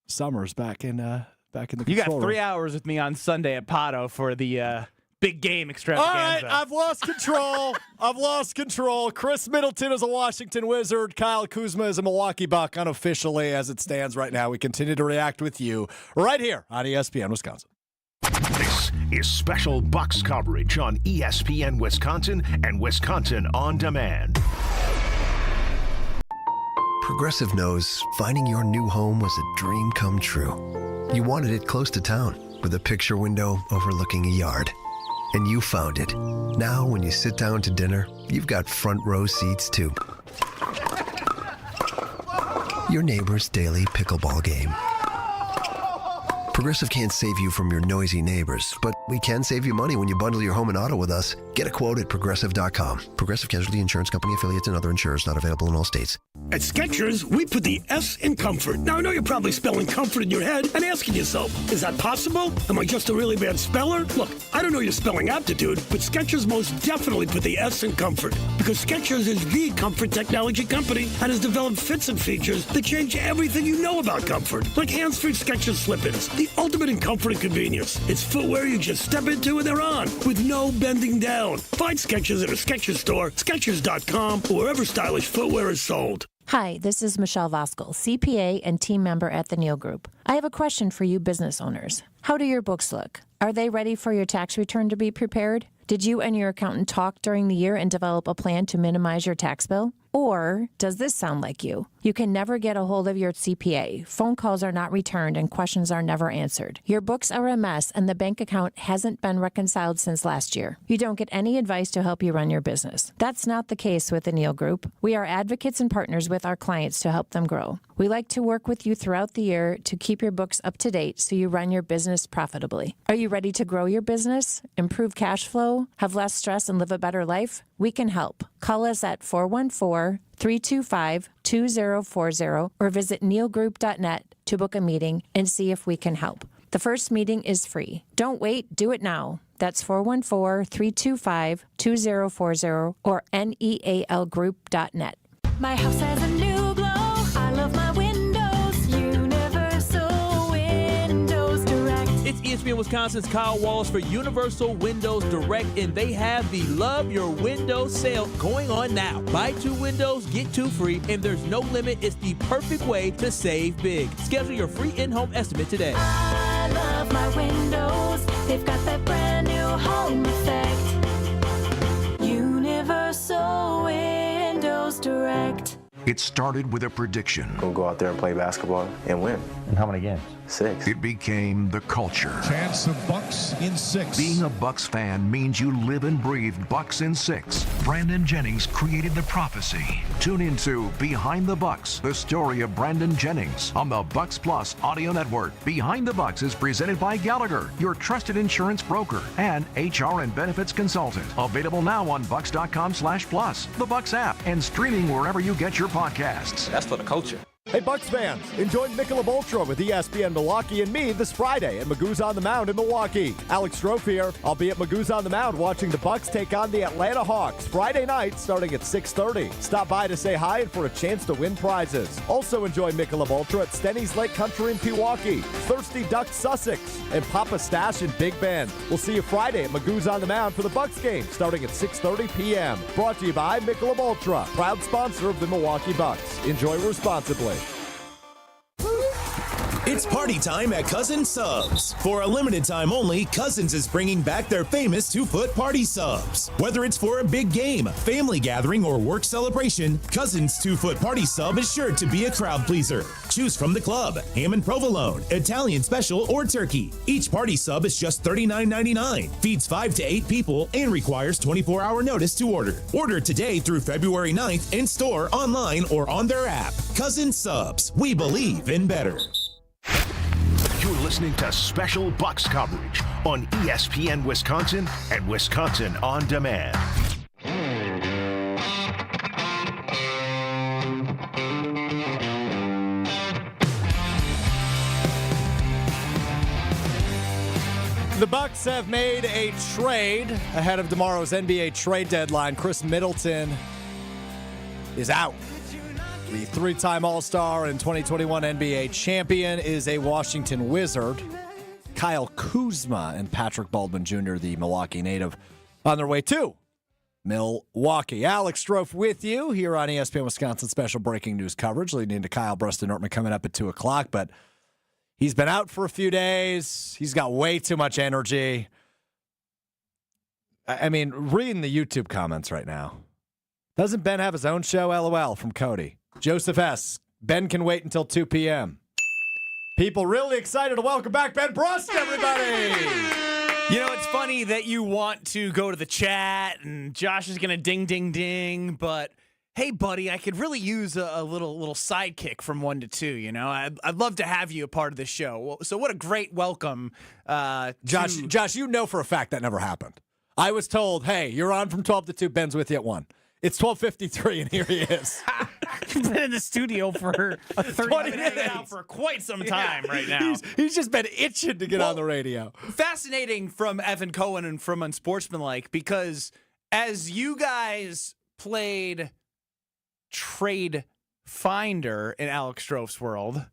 Summers back in the You got control 3 room. hours with me on Sunday at Pato for the big game extravaganza. All right, I've lost control. Khris MIddleton is a Washington Wizard. Kyle Kuzma is a Milwaukee Buck unofficially as it stands right now. We continue to react with you right here on ESPN Wisconsin. This is special Bucks coverage on ESPN Wisconsin and Wisconsin On Demand. Progressive knows finding your new home was a dream come true. You wanted it close to town with a picture window overlooking a yard. And you found it. Now when you sit down to dinner, you've got front row seats too. Your neighbor's daily pickleball game. Progressive can't save you from your noisy neighbors, but we can save you money when you bundle your home and auto with us. Get a quote at Progressive.com. Progressive Casualty Insurance Company affiliates and other insurers not available in all states. At Skechers, we put the S in comfort. Now, I know you're probably spelling comfort in your head and asking yourself, is that possible? Am I just a really bad speller? Look, I don't know your spelling aptitude, but Skechers most definitely put the S in comfort because Skechers is the comfort technology company and has developed fits and features that change everything you know about comfort, like hands-free Skechers slip-ins, the ultimate in comfort and convenience. It's footwear you just step into and they're on, with no bending down. Find Skechers at a Skechers store, Skechers.com, or wherever stylish footwear is sold. Hi, this is Michelle Voskel, CPA and team member at the Neal Group. I have a question for you business owners. How do your books look? Are they ready for your tax return to be prepared? Did you and your accountant talk during the year and develop a plan to minimize your tax bill? Or does this sound like you? You can never get a hold of your CPA. Phone calls are not returned and questions are never answered. Your books are a mess and the bank account hasn't been reconciled since last year. You don't get any advice to help you run your business. That's not the case with the Neal Group. We are advocates and partners with our clients to help them grow. We like to work with you throughout the year to keep your books up to date so you run your business profitably. Are you ready to grow your business, improve cash flow, have less stress, and live a better life? We can help. Call us at 414-325-2040 or visit nealgroup.net to book a meeting and see if we can help. The first meeting is free. Don't wait, do it now. That's 414-325-2040 or nealgroup.net. My house has a new glow. I love my windows. Universal Windows Direct. It's ESPN Wisconsin's Kyle Wallace for Universal Windows Direct, and they have the Love Your Windows sale going on now. Buy 2 windows, get 2 free, and there's no limit. It's the perfect way to save big. Schedule your free in-home estimate today. I love my windows. They've got that brand new home effect. Universal Windows Direct. It started with a prediction. Gonna go out there and play basketball and win. And how many games? 6. It became the culture. Chance of Bucks in 6. Being a Bucks fan means you live and breathe Bucks in 6. Brandon Jennings created the prophecy. Tune into Behind the Bucks, the story of Brandon Jennings on the Bucks Plus audio network. Behind the Bucks is presented by Gallagher, your trusted insurance broker and HR and benefits consultant. Available now on bucks.com/plus, the Bucks app, and streaming wherever you get your podcasts. That's for the culture. Hey, Bucks fans, enjoy Michelob Ultra with ESPN Milwaukee and me this Friday at Magoo's on the Mound in Milwaukee. Alex Strouf here. I'll be at Magoo's on the Mound watching the Bucks take on the Atlanta Hawks Friday night starting at 6:30. Stop by to say hi and for a chance to win prizes. Also enjoy Michelob Ultra at Stenny's Lake Country in Pewaukee, Thirsty Duck Sussex, and Papa Stash in Big Bend. We'll see you Friday at Magoo's on the Mound for the Bucks game starting at 6:30 p.m. Brought to you by Michelob Ultra, proud sponsor of the Milwaukee Bucks. Enjoy responsibly. It's party time at Cousins Subs. For a limited time only, Cousins is bringing back their famous 2-foot party subs. Whether it's for a big game, family gathering, or work celebration, Cousins 2-foot party sub is sure to be a crowd pleaser. Choose from the club, ham and provolone, Italian special, or turkey. Each party sub is just $39.99, feeds 5 to 8 people, and requires 24-hour notice to order. Order today through February 9th in store, online, or on their app. Cousins Subs. We believe in better. You're listening to special Bucks coverage on ESPN Wisconsin and Wisconsin On Demand. The Bucks have made a trade ahead of tomorrow's NBA trade deadline. Khris MIddleton is out. The 3-time All-Star and 2021 NBA champion is a Washington Wizard. Kyle Kuzma and Patrick Baldwin Jr., the Milwaukee native, on their way to Milwaukee. Alex Strouf with you here on ESPN Wisconsin special breaking news coverage, leading into Kyle Bruston-Nortman coming up at 2 o'clock. But he's been out for a few days. He's got way too much energy. I mean, reading the YouTube comments right now. Doesn't Ben have his own show? LOL from Cody. Joseph S. Ben can wait until 2 p.m. People really excited to welcome back Ben Brust, everybody! You know, it's funny that you want to go to the chat and Josh is going to ding, ding, ding, but hey, buddy, I could really use a little sidekick from 1 to 2, you know? I'd love to have you a part of this show. So what a great welcome. Josh, you know for a fact that never happened. I was told, hey, you're on from 12 to 2, Ben's with you at 1. It's 12:53, and here he is. You've been in the studio for 20 minutes out for quite some time right now. He's just been itching to get on the radio. Fascinating from Evan Cohen and from Unsportsmanlike, because as you guys played Trade Finder in Alex Strouf's world,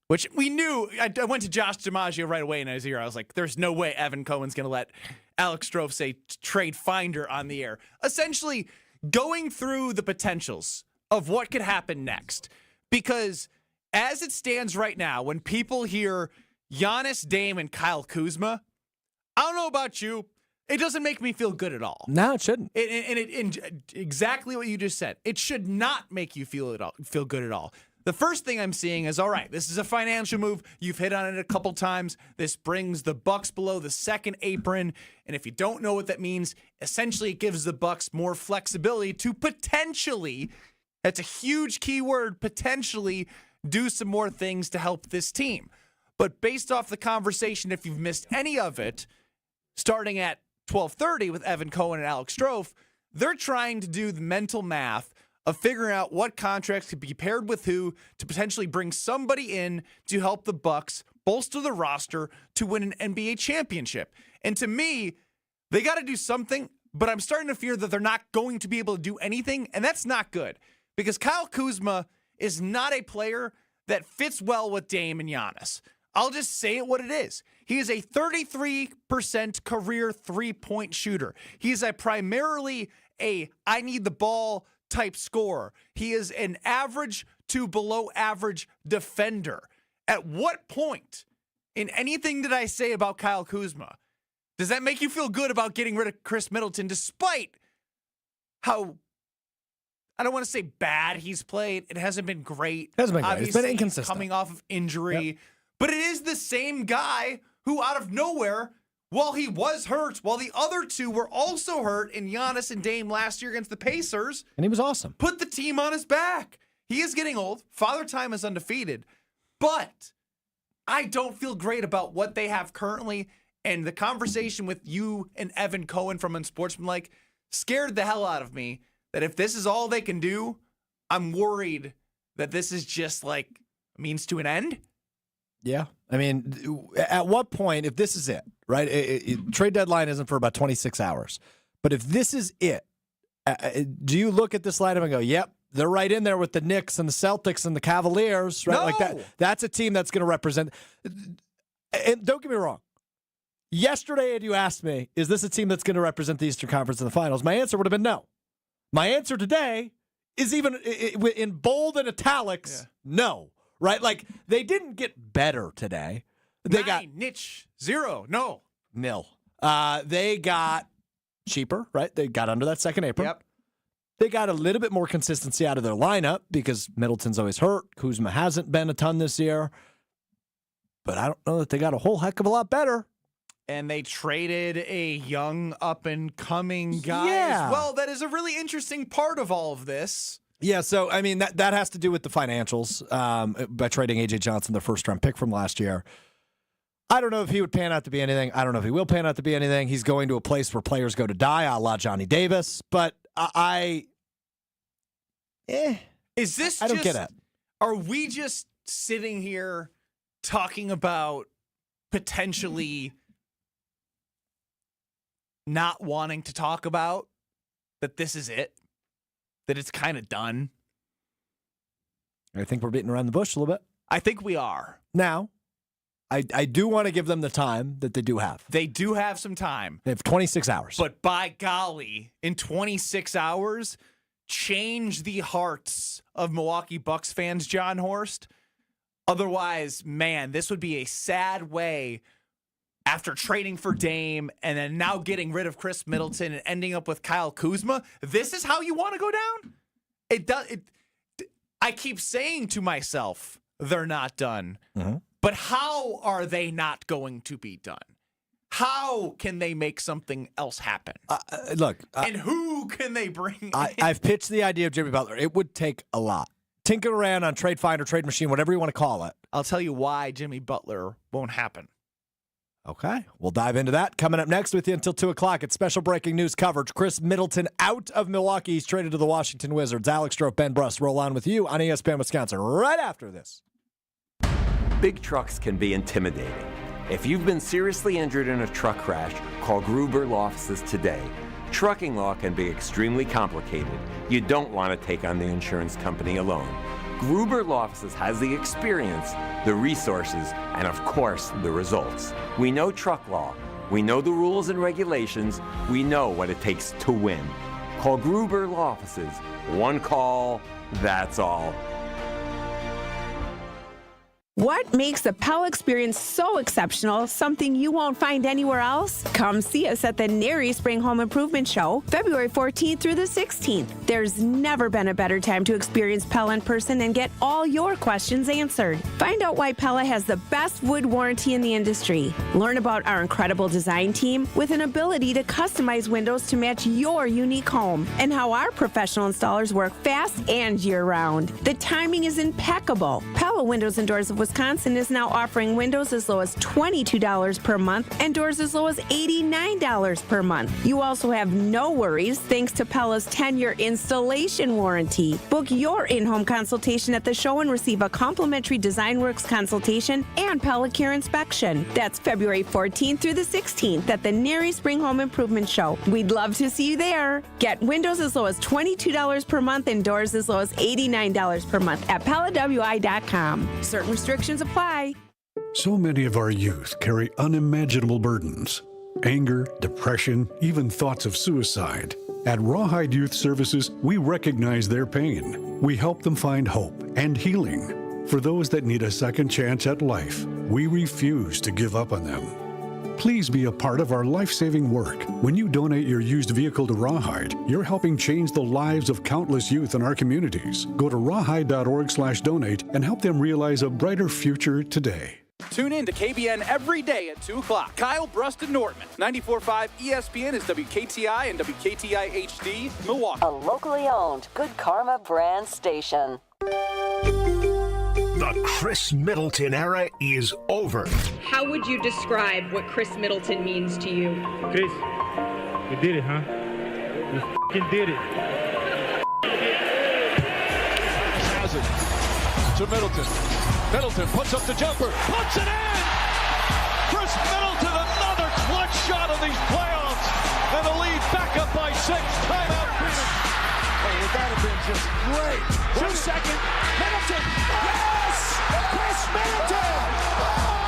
which we knew, I went to Josh DiMaggio right away in his ear. I was like, there's no way Evan Cohen's going to let Alex Strouf say Trade Finder on the air. Essentially, going through the potentials of what could happen next. Because as it stands right now, when people hear Giannis, Dame, and Kyle Kuzma, I don't know about you, it doesn't make me feel good at all. No, it shouldn't. And exactly what you just said. It should not make you feel good at all. The first thing I'm seeing is, all right, this is a financial move. You've hit on it a couple times. This brings the Bucks below the second apron. And if you don't know what that means, essentially it gives the Bucks more flexibility to potentially, that's a huge key word, potentially do some more things to help this team. But based off the conversation, if you've missed any of it, starting at 12:30 with Evan Cohen and Alex Strouf, they're trying to do the mental math of figuring out what contracts could be paired with who to potentially bring somebody in to help the Bucks bolster the roster to win an NBA championship. And to me, they got to do something, but I'm starting to fear that they're not going to be able to do anything, and that's not good. Because Kyle Kuzma is not a player that fits well with Dame and Giannis. I'll just say it what it is. He is a 33% career three-point shooter. He's primarily a I need the ball type scorer. He is an average to below average defender. At what point in anything that I say about Kyle Kuzma does that make you feel good about getting rid of Khris MIddleton, despite how, I don't want to say bad he's played. It hasn't been great. It hasn't been great. Obviously, It's been inconsistent. He's coming off of injury. Yep. But it is the same guy who out of nowhere, while he was hurt, while the other two were also hurt in Giannis and Dame last year against the Pacers. And he was awesome. Put the team on his back. He is getting old. Father Time is undefeated. But I don't feel great about what they have currently. And the conversation with you and Evan Cohen from Unsportsmanlike scared the hell out of me that if this is all they can do, I'm worried that this is just like a means to an end. Yeah. I mean, at what point, if this is it, right? Trade deadline isn't for about 26 hours. But if this is it, do you look at this lineup and go, yep, they're right in there with the Knicks and the Celtics and the Cavaliers, right? No. Like that. That's a team that's going to represent. And don't get me wrong. Yesterday, had you asked me, is this a team that's going to represent the Eastern Conference in the finals? My answer would have been no. My answer today is even in bold and italics, no. Right? Like, they didn't get better today. They got niche, 0, no. nil. They got cheaper, right? They got under that second apron. Yep. They got a little bit more consistency out of their lineup because Middleton's always hurt. Kuzma hasn't been a ton this year. But I don't know that they got a whole heck of a lot better. And they traded a young up-and-coming guy Yeah. as well. That is a really interesting part of all of this. Yeah, so, I mean, that has to do with the financials by trading A.J. Johnson, their first-round pick from last year. I don't know if he would pan out to be anything. I don't know if he will pan out to be anything. He's going to a place where players go to die, a la Johnny Davis. But I don't get it. Are we just sitting here talking about potentially not wanting to talk about that this is it? That it's kind of done? I think we're beating around the bush a little bit. I think we are. Now, I do want to give them the time that they do have. They do have some time. They have 26 hours. But by golly, in 26 hours, change the hearts of Milwaukee Bucks fans, John Horst. Otherwise, man, this would be a sad way after trading for Dame and then now getting rid of Khris MIddleton and ending up with Kyle Kuzma. This is how you want to go down? I keep saying to myself, they're not done. Mm-hmm. But how are they not going to be done? How can they make something else happen? Look. And who can they bring in? I've pitched the idea of Jimmy Butler. It would take a lot. Tinker around on Trade Finder, Trade Machine, whatever you want to call it. I'll tell you why Jimmy Butler won't happen. Okay, we'll dive into that. Coming up next with you until 2 o'clock. It's special breaking news coverage. Khris MIddleton out of Milwaukee. He's traded to the Washington Wizards. Alex Strouf, Ben Brust roll on with you on ESPN Wisconsin right after this. Big trucks can be intimidating. If you've been seriously injured in a truck crash, call Gruber Law Offices today. Trucking law can be extremely complicated. You don't want to take on the insurance company alone. Gruber Law Offices has the experience, the resources, and of course, the results. We know truck law. We know the rules and regulations. We know what it takes to win. Call Gruber Law Offices. One call, that's all. What makes the Pell experience so exceptional, something you won't find anywhere else? Come see us at the Nary Spring Home Improvement Show, February 14th through the 16th. There's never been a better time to experience Pell in person and get all your questions answered. Find out why Pella has the best wood warranty in the industry. Learn about our incredible design team with an ability to customize windows to match your unique home, and how our professional installers work fast and year-round. The timing is impeccable. Pella Windows and Doors of Wisconsin is now offering windows as low as $22 per month and doors as low as $89 per month. You also have no worries thanks to Pella's 10-year installation warranty. Book your in-home consultation at the show and receive a complimentary Design Works consultation and Pella Care inspection. That's February 14th through the 16th at the Nary Spring Home Improvement Show. We'd love to see you there. Get windows as low as $22 per month and doors as low as $89 per month at PellaWI.com. Certain restrictions apply. So many of our youth carry unimaginable burdens. Anger, depression, even thoughts of suicide. At Rawhide Youth Services, we recognize their pain. We help them find hope and healing. For those that need a second chance at life, we refuse to give up on them. Please be a part of our life-saving work. When you donate your used vehicle to Rawhide, you're helping change the lives of countless youth in our communities. Go to rawhide.org/donate and help them realize a brighter future today. Tune in to KBN every day at 2 o'clock. Kyle, Brust, and Nortman. 94.5 ESPN is WKTI and WKTI HD, Milwaukee. A locally owned Good Karma brand station. The Khris MIddleton era is over. How would you describe what Khris MIddleton means to you? Khris, you did it, huh? You f***ing did it. Has it to Middleton. Middleton puts up the jumper, puts it in! Khris Middleton, another clutch shot in these playoffs, and the lead back up by 6. Timeout, Phoenix. Hey, that would have been just great. 2-second, Middleton. Yes! Khris Middleton!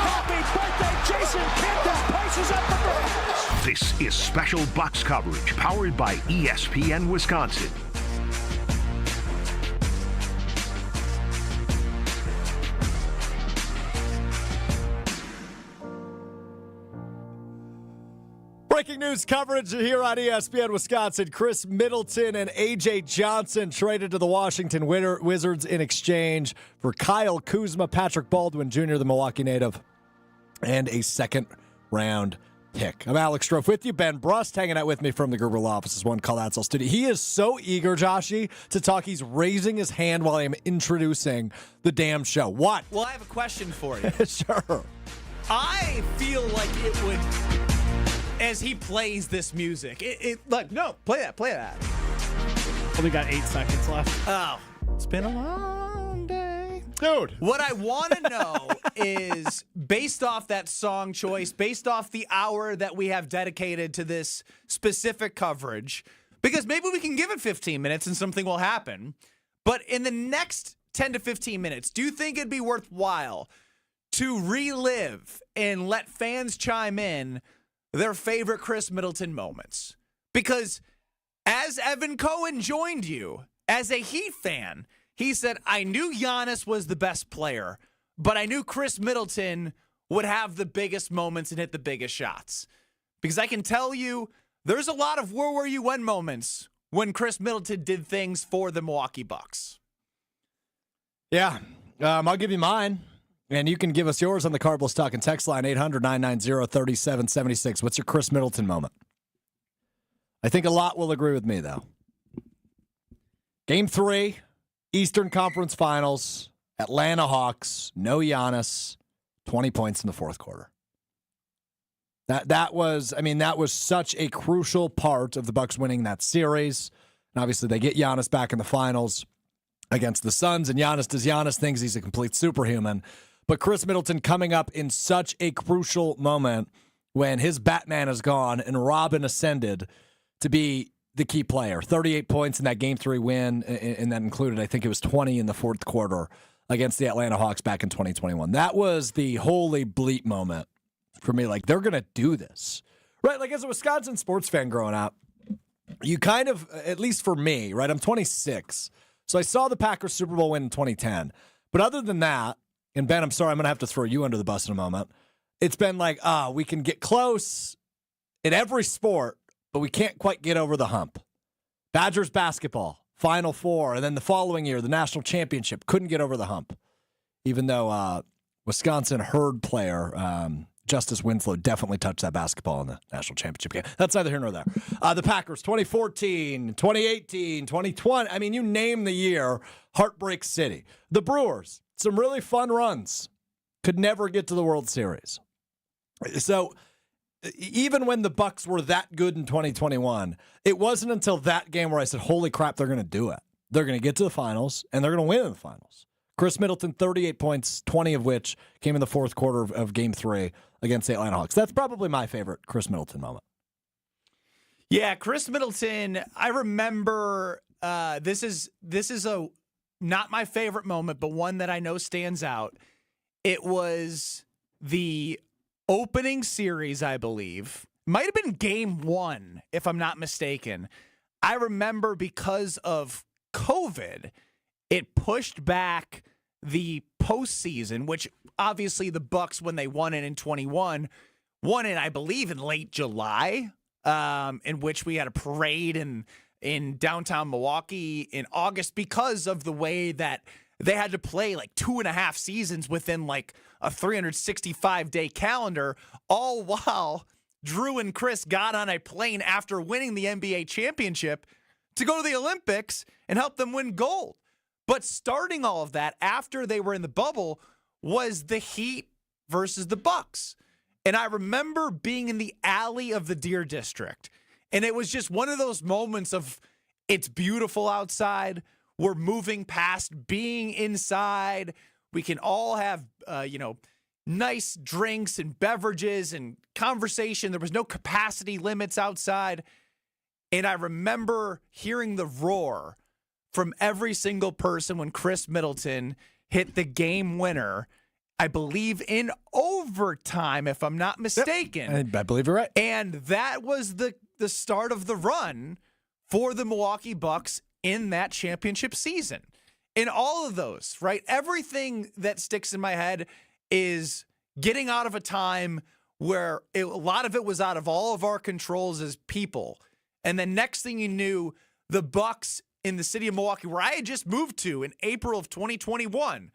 Happy birthday, Jason Kidd. The place is up for grabs. This is special box coverage powered by ESPN Wisconsin. Breaking news coverage here on ESPN Wisconsin. Khris MIddleton and A.J. Johnson traded to the Washington Wizards in exchange for Kyle Kuzma, Patrick Baldwin Jr., the Milwaukee native, and a second-round pick. I'm Alex Strouf with you. Ben Brust hanging out with me from the Gruber Law Office's One Call Outsell studio. He is so eager, Joshy, to talk. He's raising his hand while I'm introducing the damn show. What? Well, I have a question for you. Sure. I feel like it would... As he plays this music, look, no, play that. Only got 8 seconds left. Oh, it's been a long day, dude. What I want to know is, based off that song choice, based off the hour that we have dedicated to this specific coverage, because maybe we can give it 15 minutes and something will happen. But in the next 10 to 15 minutes, do you think it'd be worthwhile to relive and let fans chime in their favorite Khris Middleton moments? Because as Evan Cohen joined you as a Heat fan, he said, I knew Giannis was the best player, but I knew Khris Middleton would have the biggest moments and hit the biggest shots. Because I can tell you, there's a lot of where were you when moments when Khris Middleton did things for the Milwaukee Bucks. Yeah, I'll give you mine. And you can give us yours on the Cardinals Talking text line, 800-990-3776. What's your Khris Middleton moment? I think a lot will agree with me, though. Game 3, Eastern Conference Finals, Atlanta Hawks, no Giannis, 20 points in the fourth quarter. That was such a crucial part of the Bucks winning that series. And obviously, they get Giannis back in the finals against the Suns, and Giannis does Giannis things. He's a complete superhuman. But Khris Middleton coming up in such a crucial moment when his Batman is gone and Robin ascended to be the key player. 38 points in that Game 3 win, and that included, I think it was 20 in the fourth quarter against the Atlanta Hawks back in 2021. That was the holy bleep moment for me. Like, they're going to do this. Right? Like, as a Wisconsin sports fan growing up, you kind of, at least for me, right, I'm 26, so I saw the Packers Super Bowl win in 2010. But other than that, and Ben, I'm sorry, I'm going to have to throw you under the bus in a moment. It's been like, we can get close in every sport, but we can't quite get over the hump. Badgers basketball, Final Four, and then the following year, the national championship, couldn't get over the hump. Even though Wisconsin herd player Justice Winslow definitely touched that basketball in the national championship game. That's neither here nor there. The Packers, 2014, 2018, 2020. I mean, you name the year, Heartbreak City. The Brewers, some really fun runs. Could never get to the World Series. So even when the Bucks were that good in 2021, it wasn't until that game where I said, holy crap, they're going to do it. They're going to get to the finals, and they're going to win in the finals. Khris Middleton, 38 points, 20 of which came in the fourth quarter of Game 3 against the Atlanta Hawks. That's probably my favorite Khris Middleton moment. Yeah, Khris Middleton, I remember this is a not my favorite moment, but one that I know stands out. It was the opening series, I believe. Might have been Game 1, if I'm not mistaken. I remember because of COVID, it pushed back the postseason, which obviously the Bucks, when they won it in 21, won it, I believe, in late July, in which we had a parade in downtown Milwaukee in August because of the way that they had to play like 2.5 seasons within like a 365-day calendar, all while Drew and Chris got on a plane after winning the NBA championship to go to the Olympics and help them win gold. But starting all of that after they were in the bubble was the Heat versus the Bucks. And I remember being in the alley of the Deer District. And it was just one of those moments of it's beautiful outside. We're moving past being inside. We can all have, nice drinks and beverages and conversation. There was no capacity limits outside. And I remember hearing the roar from every single person when Khris Middleton hit the game winner, I believe in overtime, if I'm not mistaken. Yep. I believe you're right. And that was the start of the run for the Milwaukee Bucks in that championship season. In all of those, right? Everything that sticks in my head is getting out of a time where a lot of it was out of all of our controls as people. And then next thing you knew, the Bucks in the city of Milwaukee, where I had just moved to in April of 2021,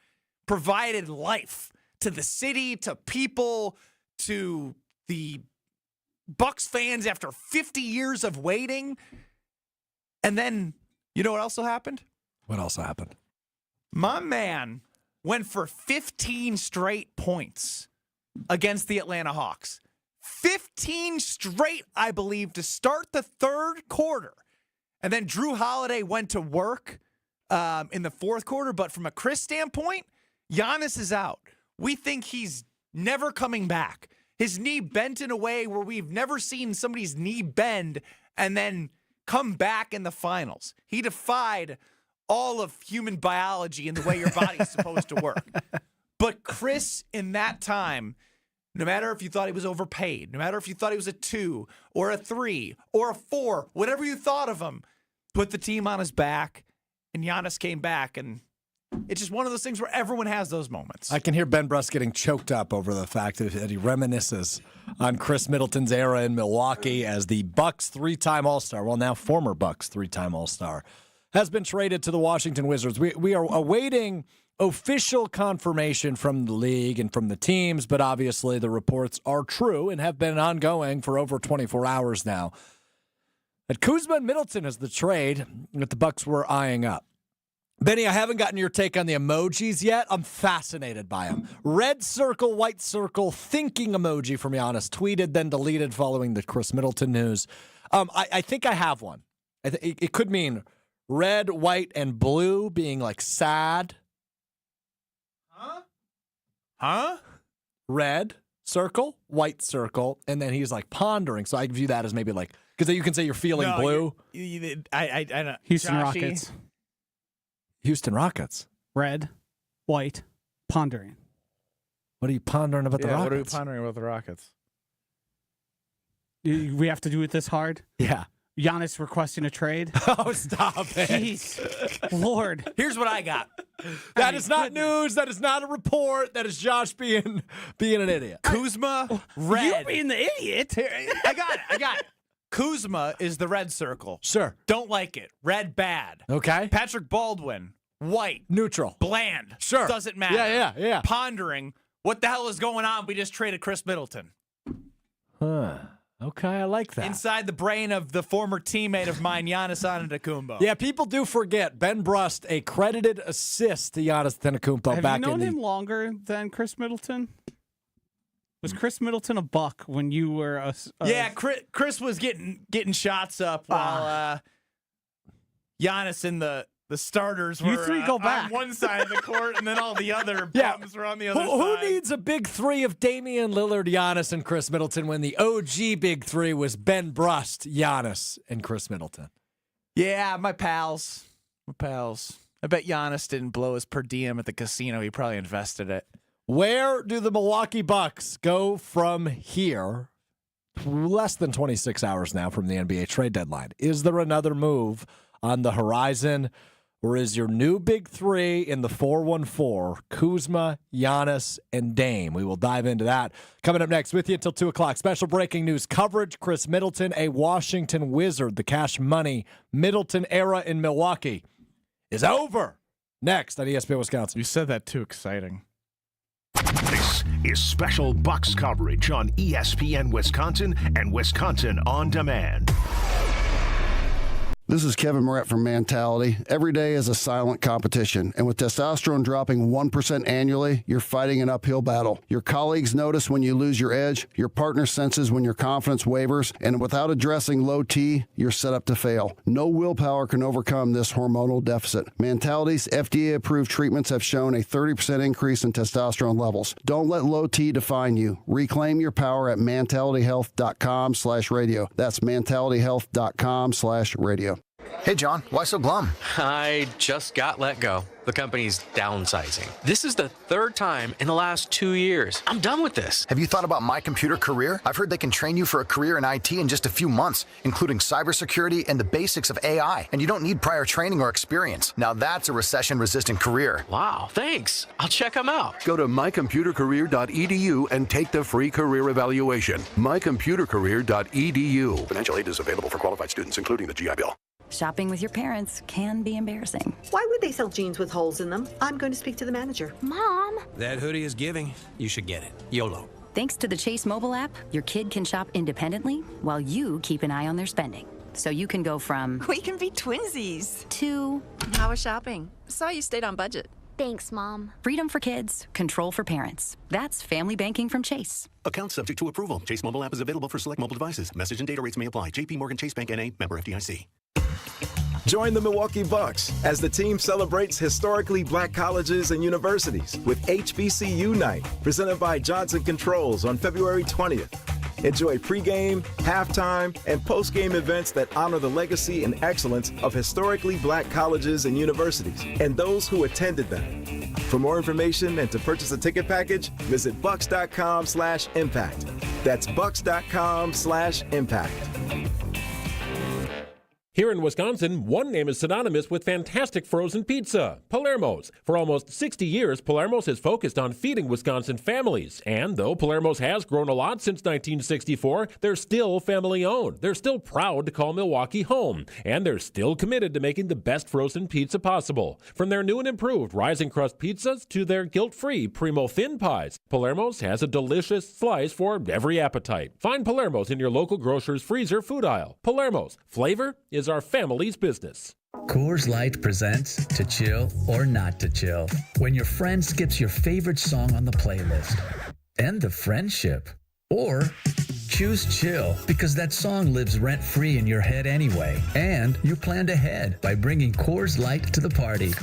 provided life to the city, to people, to the Bucks fans after 50 years of waiting. And then, you know what also happened? What else happened? My man went for 15 straight points against the Atlanta Hawks. 15 straight, I believe, to start the third quarter. And then Drew Holiday went to work in the fourth quarter. But from a Khris standpoint, Giannis is out. We think he's never coming back. His knee bent in a way where we've never seen somebody's knee bend and then come back in the finals. He defied all of human biology and the way your body's supposed to work. But Khris, in that time, no matter if you thought he was overpaid, no matter if you thought he was a 2 or a 3 or a 4, whatever you thought of him, put the team on his back, and Giannis came back, and it's just one of those things where everyone has those moments. I can hear Ben Bruss getting choked up over the fact that he reminisces on Khris Middleton's era in Milwaukee as the Bucks 3-time All-Star, well, now former Bucks 3-time All-Star, has been traded to the Washington Wizards. We are awaiting official confirmation from the league and from the teams, but obviously the reports are true and have been ongoing for over 24 hours now. That Kuzma and Middleton is the trade that the Bucks were eyeing up. Benny, I haven't gotten your take on the emojis yet. I'm fascinated by them. Red circle, white circle, thinking emoji from Giannis, tweeted, then deleted following the Khris Middleton news. I think I have one. It could mean red, white, and blue being like sad. Huh? Red circle, white circle, and then he's like pondering. So I view that as maybe like, because you can say you're feeling blue. I don't. Houston Joshy. Rockets. Houston Rockets. Red, white, pondering. What are you pondering about the Rockets? What are we pondering about the Rockets? We have to do it this hard? Yeah. Giannis requesting a trade? Oh, stop it. Jeez. Lord. Here's what I got. That is not news. That is not a report. That is Josh being an idiot. Kuzma, red. You being the idiot. I got it. Kuzma is the red circle. Sure. Don't like it. Red, bad. Okay. Patrick Baldwin, white. Neutral. Bland. Sure. Doesn't matter. Yeah. Pondering, what the hell is going on? We just traded Khris Middleton. Huh. Okay, I like that. Inside the brain of the former teammate of mine, Giannis Antetokounmpo. Yeah, people do forget Ben Brust, a credited assist to Giannis Antetokounmpo. Have back you known in him longer than Khris Middleton? Was Khris Middleton a buck when you were a Yeah, Khris was getting shots up while Giannis and the starters were You three go back. on one side of the court, and then all the other bums were on the other side. Who needs a big three of Damian Lillard, Giannis, and Khris Middleton when the OG big three was Ben Brust, Giannis, and Khris Middleton? Yeah, my pals. I bet Giannis didn't blow his per diem at the casino. He probably invested it. Where do the Milwaukee Bucks go from here? Less than 26 hours now from the NBA trade deadline. Is there another move on the horizon? Or is your new big three in the 4-1-4 Kuzma, Giannis, and Dame? We will dive into that. Coming up next with you until 2 o'clock. Special breaking news coverage. Khris Middleton, a Washington Wizard. The cash money Middleton era in Milwaukee is over. Next on ESPN Wisconsin. You said that too exciting. This is special Bucks coverage on ESPN Wisconsin and Wisconsin On Demand. This is Kevin Moret from Mentality. Every day is a silent competition, and with testosterone dropping 1% annually, you're fighting an uphill battle. Your colleagues notice when you lose your edge, your partner senses when your confidence wavers, and without addressing low T, you're set up to fail. No willpower can overcome this hormonal deficit. Mentality's FDA-approved treatments have shown a 30% increase in testosterone levels. Don't let low T define you. Reclaim your power at mentalityhealth.com/radio. That's mentalityhealth.com/radio. Hey, John, why so glum? I just got let go. The company's downsizing. This is the third time in the last 2 years. I'm done with this. Have you thought about My Computer Career? I've heard they can train you for a career in IT in just a few months, including cybersecurity and the basics of AI. And you don't need prior training or experience. Now that's a recession-resistant career. Wow, thanks. I'll check them out. Go to mycomputercareer.edu and take the free career evaluation. mycomputercareer.edu. Financial aid is available for qualified students, including the GI Bill. Shopping with your parents can be embarrassing. Why would they sell jeans with holes in them? I'm going to speak to the manager. Mom! That hoodie is giving. You should get it. YOLO. Thanks to the Chase mobile app, your kid can shop independently while you keep an eye on their spending. So you can go from... We can be twinsies. ...to... How was shopping? Saw you stayed on budget. Thanks, Mom. Freedom for kids, control for parents. That's family banking from Chase. Account subject to approval. Chase mobile app is available for select mobile devices. Message and data rates may apply. JP Morgan Chase Bank N.A. Member FDIC. Join the Milwaukee Bucks as the team celebrates historically black colleges and universities with HBCU Night, presented by Johnson Controls on February 20th. Enjoy pregame, halftime, and postgame events that honor the legacy and excellence of historically black colleges and universities and those who attended them. For more information and to purchase a ticket package, visit bucks.com/impact. That's bucks.com/impact. Here in Wisconsin, one name is synonymous with fantastic frozen pizza, Palermo's. For almost 60 years, Palermo's has focused on feeding Wisconsin families. And though Palermo's has grown a lot since 1964, they're still family-owned. They're still proud to call Milwaukee home. And they're still committed to making the best frozen pizza possible. From their new and improved rising crust pizzas to their guilt-free Primo thin pies, Palermo's has a delicious slice for every appetite. Find Palermo's in your local grocer's freezer food aisle. Palermo's. Flavor is our family's business. Coors Light presents To Chill or Not to Chill. When your friend skips your favorite song on the playlist. End the friendship. Or choose chill because that song lives rent-free in your head anyway. And you planned ahead by bringing Coors Light to the party.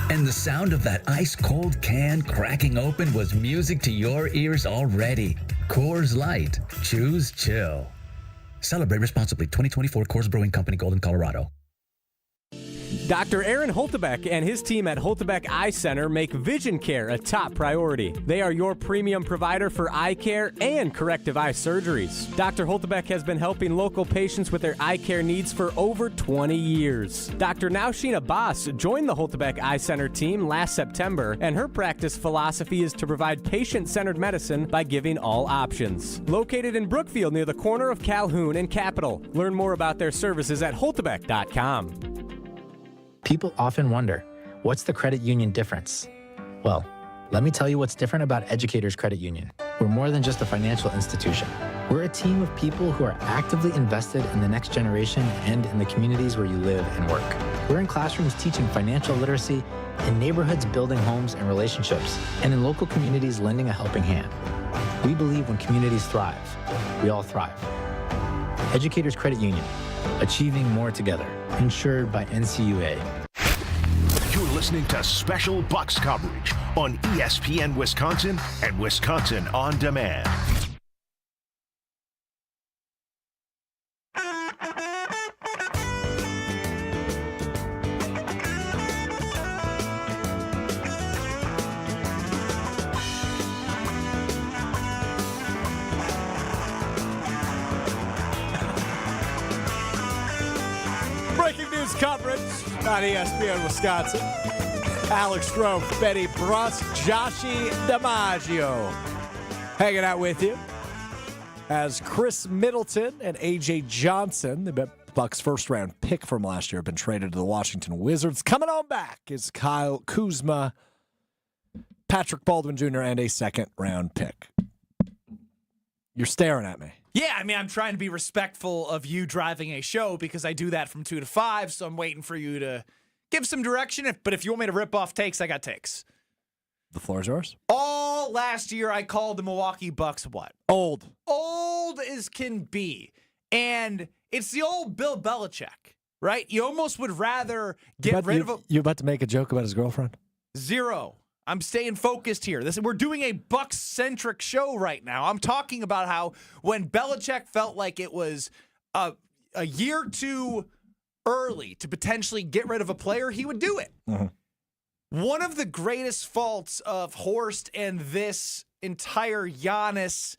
And the sound of that ice-cold can cracking open was music to your ears already. Coors Light. Choose chill. Celebrate responsibly. 2024 Coors Brewing Company, Golden, Colorado. Dr. Aaron Holtebeck and his team at Holtebeck Eye Center make vision care a top priority. They are your premium provider for eye care and corrective eye surgeries. Dr. Holtebeck has been helping local patients with their eye care needs for over 20 years. Dr. Nausheen Abbas joined the Holtebeck Eye Center team last September, and her practice philosophy is to provide patient-centered medicine by giving all options. Located in Brookfield near the corner of Calhoun and Capitol. Learn more about their services at holtebeck.com. People often wonder, what's the credit union difference? Well, let me tell you what's different about Educators Credit Union. We're more than just a financial institution. We're a team of people who are actively invested in the next generation and in the communities where you live and work. We're in classrooms teaching financial literacy, in neighborhoods building homes and relationships, and in local communities lending a helping hand. We believe when communities thrive, we all thrive. Educators Credit Union, achieving more together. Insured by NCUA. You're listening to special Bucks coverage on ESPN Wisconsin and Wisconsin On Demand. Breaking news coverage on ESPN Wisconsin. Alex Strouf, Betty Brust, Joshi DiMaggio hanging out with you as Khris MIddleton and A.J. Johnson, the Bucks' first-round pick from last year, have been traded to the Washington Wizards. Coming on back is Kyle Kuzma, Patrick Baldwin Jr., and a second-round pick. You're staring at me. Yeah, I mean, I'm trying to be respectful of you driving a show because I do that from 2 to 5, so I'm waiting for you to give some direction. But if you want me to rip off takes, I got takes. The floor is yours. All last year, I called the Milwaukee Bucks what? Old. Old as can be. And it's the old Bill Belichick, right? You almost would rather get rid of him. You about to make a joke about his girlfriend? Zero. I'm staying focused here. We're doing a Bucks-centric show right now. I'm talking about how when Belichick felt like it was a year too early to potentially get rid of a player, he would do it. Mm-hmm. One of the greatest faults of Horst and this entire Giannis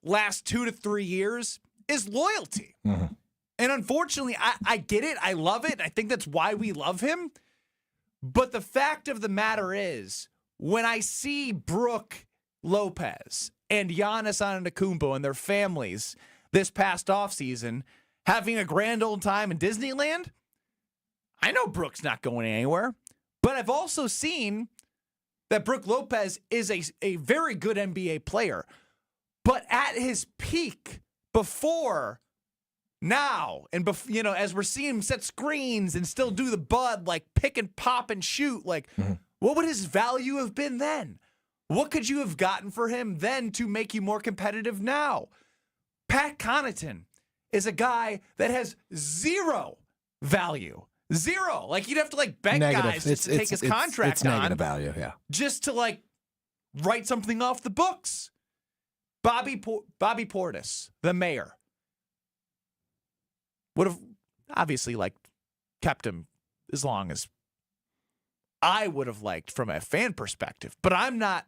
last 2 to 3 years is loyalty. Mm-hmm. And unfortunately, I get it. I love it. I think that's why we love him. But the fact of the matter is, when I see Brook Lopez and Giannis Antetokounmpo and their families this past offseason having a grand old time in Disneyland, I know Brook's not going anywhere. But I've also seen that Brook Lopez is a very good NBA player. But at his peak before now, and as we're seeing him set screens and still do the bud, like pick and pop and shoot, like what would his value have been then? What could you have gotten for him then to make you more competitive now? Pat Connaughton is a guy that has zero value. Zero. Like, you'd have to, beg guys just to take his contract it's on. Negative value, yeah. Just to, write something off the books. Bobby Portis, the mayor, would have obviously, kept him as long as I would have liked from a fan perspective. But I'm not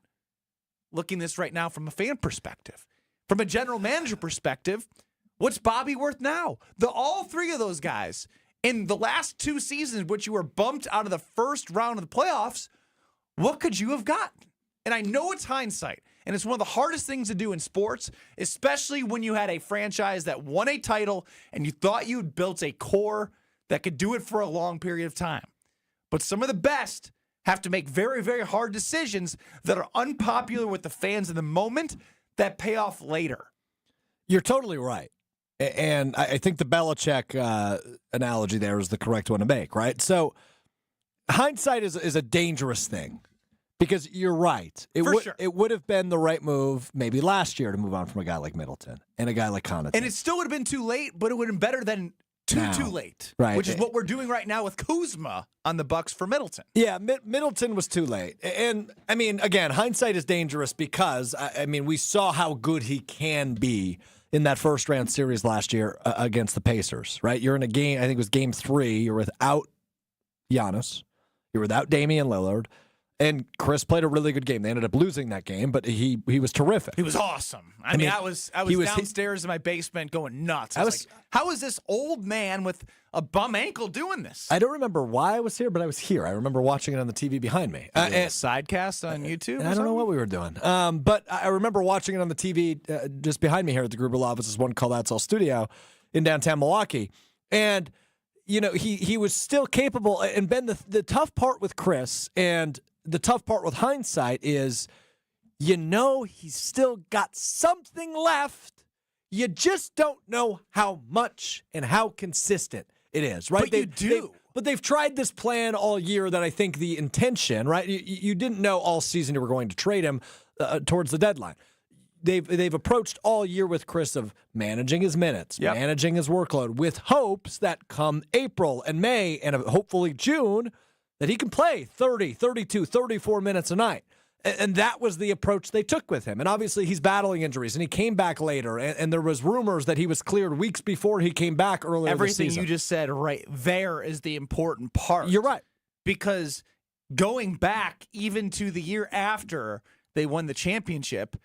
looking this right now from a fan perspective. From a general manager perspective, what's Bobby worth now? All three of those guys, In the last 2 seasons, which you were bumped out of the first round of the playoffs, what could you have gotten? And I know it's hindsight, and it's one of the hardest things to do in sports, especially when you had a franchise that won a title and you thought you'd built a core that could do it for a long period of time. But some of the best have to make very, very hard decisions that are unpopular with the fans in the moment that pay off later. You're totally right. And I think the Belichick analogy there is the correct one to make, right? So hindsight is a dangerous thing because you're right. It would have been the right move maybe last year to move on from a guy like Middleton and a guy like Connaughton. And it still would have been too late, but it would have been better than too late, right? Which is what we're doing right now with Kuzma on the Bucks for Middleton. Yeah, Middleton was too late. And, I mean, again, hindsight is dangerous because, I mean, we saw how good he can be in that first-round series last year against the Pacers, right? You're in a game, I think it was game 3. You're without Giannis. You're without Damian Lillard. And Khris played a really good game. They ended up losing that game, but he was terrific. He was awesome. I mean, I was downstairs in my basement going nuts. I was like, how is this old man with a bum ankle doing this? I don't remember why I was here, but I was here. I remember watching it on the TV behind me. And a sidecast on YouTube? I don't know what we were doing. But I remember watching it on the TV just behind me here at the Gruber offices, one called Outsell Studio in downtown Milwaukee. And, you know, he was still capable. And Ben, the tough part with Khris and the tough part with hindsight is, you know, he's still got something left. You just don't know how much and how consistent it is, right? But you do. But they've tried this plan all year that I think the intention, right? You didn't know all season you were going to trade him towards the deadline. They've approached all year with Khris of managing his minutes, managing his workload, with hopes that come April and May and hopefully June, that he can play 30, 32, 34 minutes a night. And that was the approach they took with him. And obviously he's battling injuries, and he came back later. And there was rumors that he was cleared weeks before he came back earlier this season. Everything you just said right there is the important part. You're right. Because going back even to the year after they won the championship,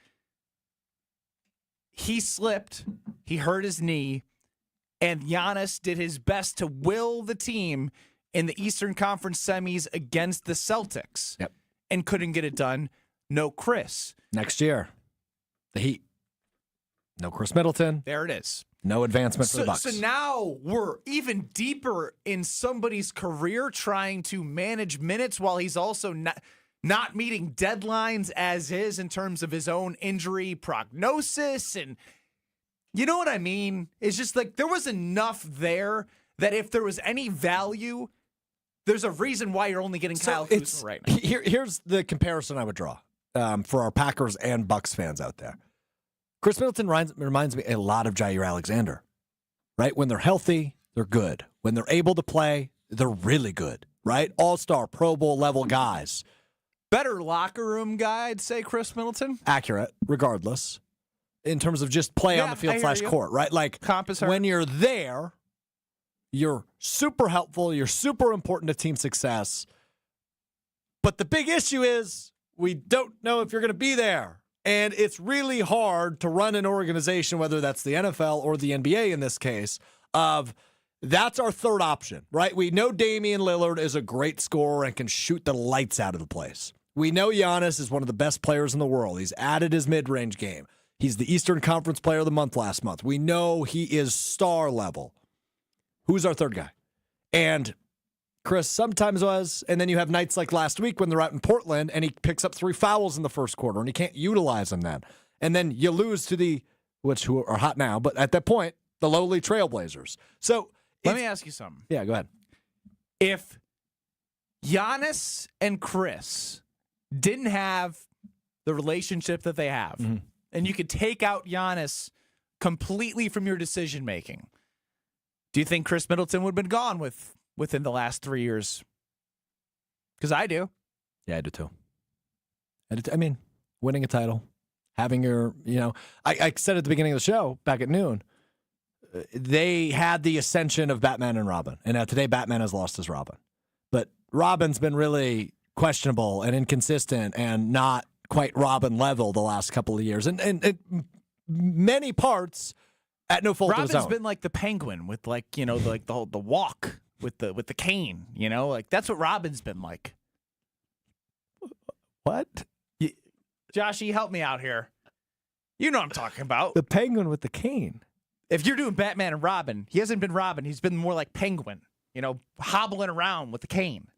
he slipped, he hurt his knee, and Giannis did his best to will the team in the Eastern Conference semis against the Celtics. Yep. And couldn't get it done. No Khris. Next year, the Heat. No Khris Middleton. There it is. No advancement for the Bucks. So now we're even deeper in somebody's career trying to manage minutes while he's also not meeting deadlines as is in terms of his own injury prognosis. And you know what I mean? It's just like there was enough there that if there was any value, there's a reason why you're only getting Kyle Kuzma right now. Here's the comparison I would draw for our Packers and Bucks fans out there. Khris Middleton reminds me a lot of Jair Alexander, right? When they're healthy, they're good. When they're able to play, they're really good, right? All-star, Pro Bowl level guys. Better locker room guy, I'd say, Khris Middleton. Accurate, regardless, in terms of just play on the field / court, right? Like when you're there, you're super helpful. You're super important to team success. But the big issue is we don't know if you're going to be there. And it's really hard to run an organization, whether that's the NFL or the NBA in this case, of that's our third option, right? We know Damian Lillard is a great scorer and can shoot the lights out of the place. We know Giannis is one of the best players in the world. He's added his mid-range game. He's the Eastern Conference Player of the Month last month. We know he is star level. Who's our third guy? And Khris sometimes was, and then you have nights like last week when they're out in Portland and he picks up 3 fouls in the first quarter and he can't utilize them then. And then you lose to who are hot now, but at that point, the lowly Trailblazers. So let me ask you something. Yeah, go ahead. If Giannis and Khris didn't have the relationship that they have, and you could take out Giannis completely from your decision making, do you think Khris Middleton would have been gone within the last 3 years? Because I do. Yeah, I do too. I mean, winning a title, having your, I said at the beginning of the show, back at noon, they had the ascension of Batman and Robin. And now today, Batman has lost his Robin. But Robin's been really questionable and inconsistent and not quite Robin level the last couple of years. And many parts at no fault of his own. Robin's been like the Penguin with the walk. with the cane. You know, like that's what Robin's been like. What? Joshy, help me out here. You know what I'm talking about. The Penguin with the cane. If you're doing Batman and Robin, he hasn't been Robin. He's been more like Penguin. You know, hobbling around with the cane.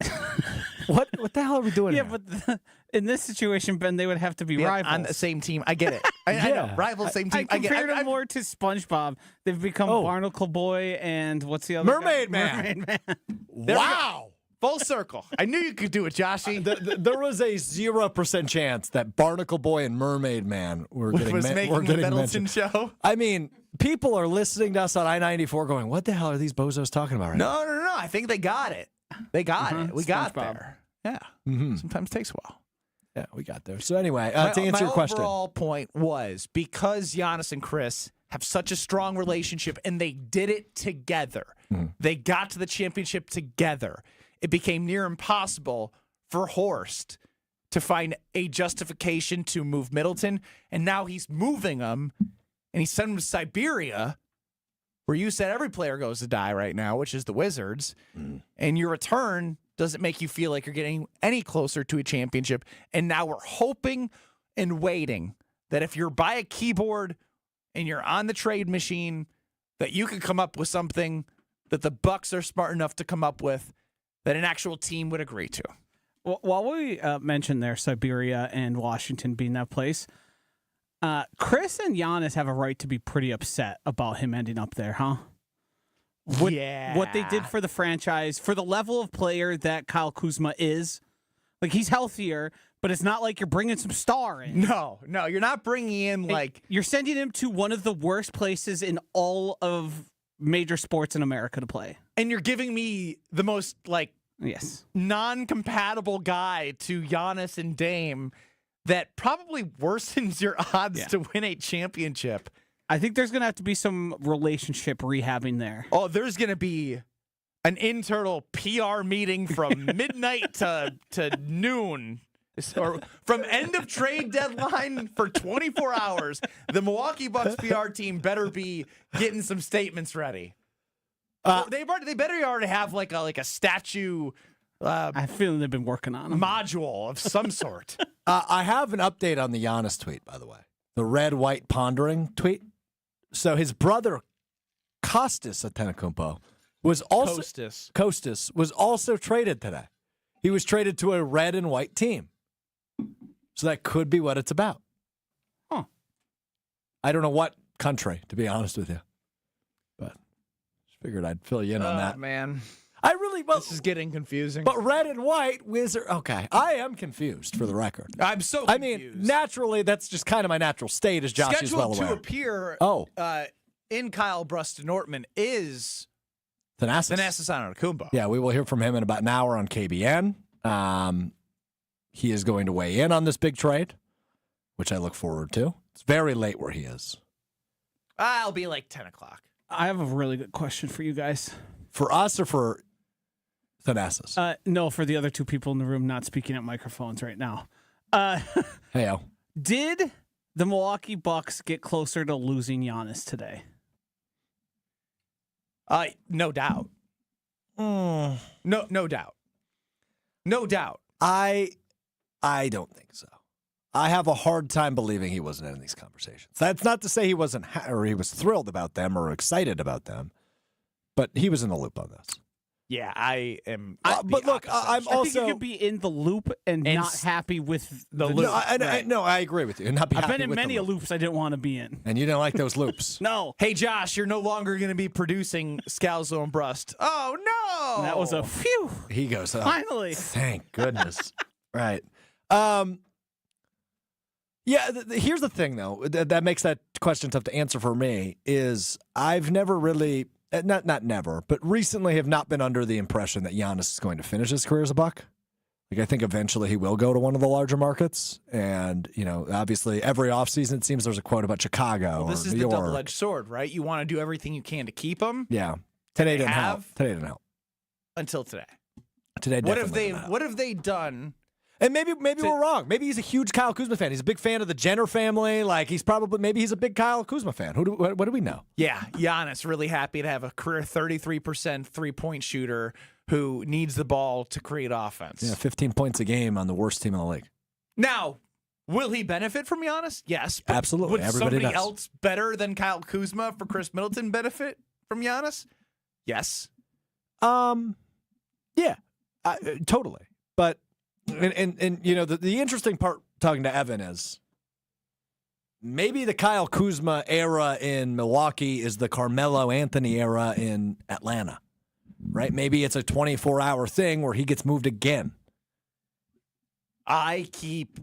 What the hell are we doing? Yeah, here? but in this situation, Ben, they would have to be rivals on the same team. I get it. I know. Rivals, same team. I compared them more to SpongeBob. They've become Barnacle Boy and what's the other Mermaid guy? Man. Mermaid Man. Wow. Full circle. I knew you could do it, Joshy. There was a 0% chance that Barnacle Boy and Mermaid Man were getting making the Middleton show. I mean, people are listening to us on I-94 going, what the hell are these bozos talking about right now? No. I think they got it. They got it. We got SpongeBob. there. Yeah. Mm-hmm. Sometimes takes a while. Yeah, we got there. So anyway, to answer your question. My overall point was because Giannis and Khris have such a strong relationship and they did it together. They got to the championship together. It became near impossible for Horst to find a justification to move Middleton, and now he's moving him, and he sent him to Siberia, where you said every player goes to die right now, which is the Wizards, and your return doesn't make you feel like you're getting any closer to a championship, and now we're hoping and waiting that if you're by a keyboard and you're on the trade machine, that you can come up with something that the Bucks are smart enough to come up with that an actual team would agree to. Well, while we mentioned there Siberia and Washington being that place, Khris and Giannis have a right to be pretty upset about him ending up there, huh? What they did for the franchise, for the level of player that Kyle Kuzma is. Like, he's healthier, but it's not like you're bringing some star in. No, you're not bringing in, You're sending him to one of the worst places in all of major sports in America to play. And you're giving me the most, non-compatible guy to Giannis and Dame that probably worsens your odds to win a championship. I think there's going to have to be some relationship rehabbing there. Oh, there's going to be an internal PR meeting from midnight to noon. Or from end of trade deadline for 24 hours. The Milwaukee Bucks PR team better be getting some statements ready. They better already have like a statue. I feel they've been working on them. Module of some sort. I have an update on the Giannis tweet, by the way. The red, white pondering tweet. So his brother Kostas Antetokounmpo was also traded today. He was traded to a red and white team. So that could be what it's about. Huh. I don't know what country, to be honest with you. But just figured I'd fill you in on that. Man. This is getting confusing. But red and white, Wizard. Okay. I am confused, for the record. I'm so confused. I mean, naturally, that's just kind of my natural state, as Josh is well aware. Scheduled to appear in Kyle Brust-Nortman is Thanasis Antetokounmpo. Yeah, we will hear from him in about an hour on KBN. He is going to weigh in on this big trade, which I look forward to. It's very late where he is. I'll be like 10 o'clock. I have a really good question for you guys. For us or for Thanasis? No, for the other two people in the room not speaking at microphones right now. Hey-o. Did the Milwaukee Bucks get closer to losing Giannis today? No doubt. No doubt. No doubt. I don't think so. I have a hard time believing he wasn't in these conversations. That's not to say he wasn't or he was thrilled about them or excited about them, but he was in the loop on this. Yeah, I am. But look, I'm I also. think you could be in the loop and not happy with the loop. No, I agree with you. And not be I've happy been in with many the loop. loops I didn't want to be in. And you didn't like those loops. No. Hey, Josh, you're no longer going to be producing Scalzo and Brust. Oh, no. That was a phew. He goes, finally. Thank goodness. Right. Yeah, here's the thing, though, that makes that question tough to answer for me, is I've never really, not never, but recently have not been under the impression that Giannis is going to finish his career as a Buck. Like, I think eventually he will go to one of the larger markets. And, obviously every offseason it seems there's a quote about Chicago or this is New the York. double-edged sword, right? You want to do everything you can to keep him. Yeah. Today didn't help. Until today. Today What definitely didn't help. have they done And maybe we're wrong. Maybe he's a huge Kyle Kuzma fan. He's a big fan of the Jenner family. Like maybe he's a big Kyle Kuzma fan. What do we know? Yeah, Giannis really happy to have a career 33% three-point shooter who needs the ball to create offense. Yeah, 15 points a game on the worst team in the league. Now, will he benefit from Giannis? Yes. Absolutely. Would Everybody somebody does. else better than Kyle Kuzma for Khris Middleton benefit from Giannis? Yes. Yeah, totally. But and you know the interesting part talking to Evan is maybe the Kyle Kuzma era in Milwaukee is the Carmelo Anthony era in Atlanta, right? Maybe it's a 24-hour thing where he gets moved again. I keep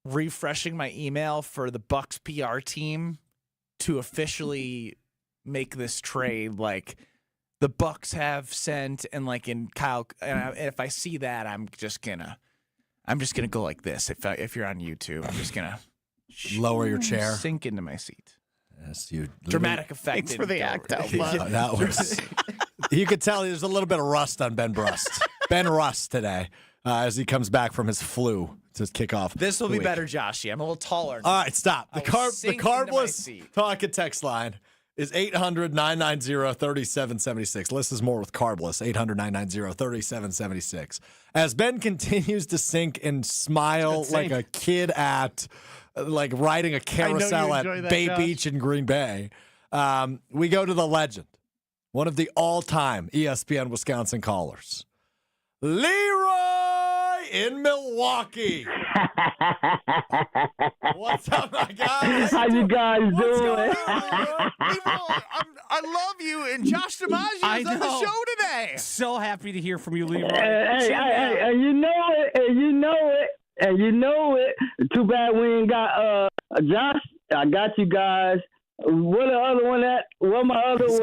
refreshing my email for the Bucks PR team to officially make this trade. Like the Bucks have sent, and like in Kyle, and if I see that, I'm just gonna go like this. If you're on YouTube, I'm just gonna lower your chair, sink into my seat. Yes, you Dramatic effect. Thanks for the act out, bud. That was. You could tell there's a little bit of rust on Ben Rust today as he comes back from his flu to kick off. This will be better, Joshy. I'm a little taller. All right, stop. The sink into my carbless seat. Talking text line is 800-990-3776. List is more with carbless, 800-990-3776. As Ben continues to sink and smile like a kid at, like riding a carousel at Bay Beach in Green Bay, we go to the legend, one of the all-time ESPN Wisconsin callers, Leroy in Milwaukee. What's up, my guy? How you guys doing? I love you, and Josh DiMaggio is on the show today. So happy to hear from you, Leroy. Hey, you know it. Too bad we ain't got Josh. I got you guys. What the other one at? What my other one?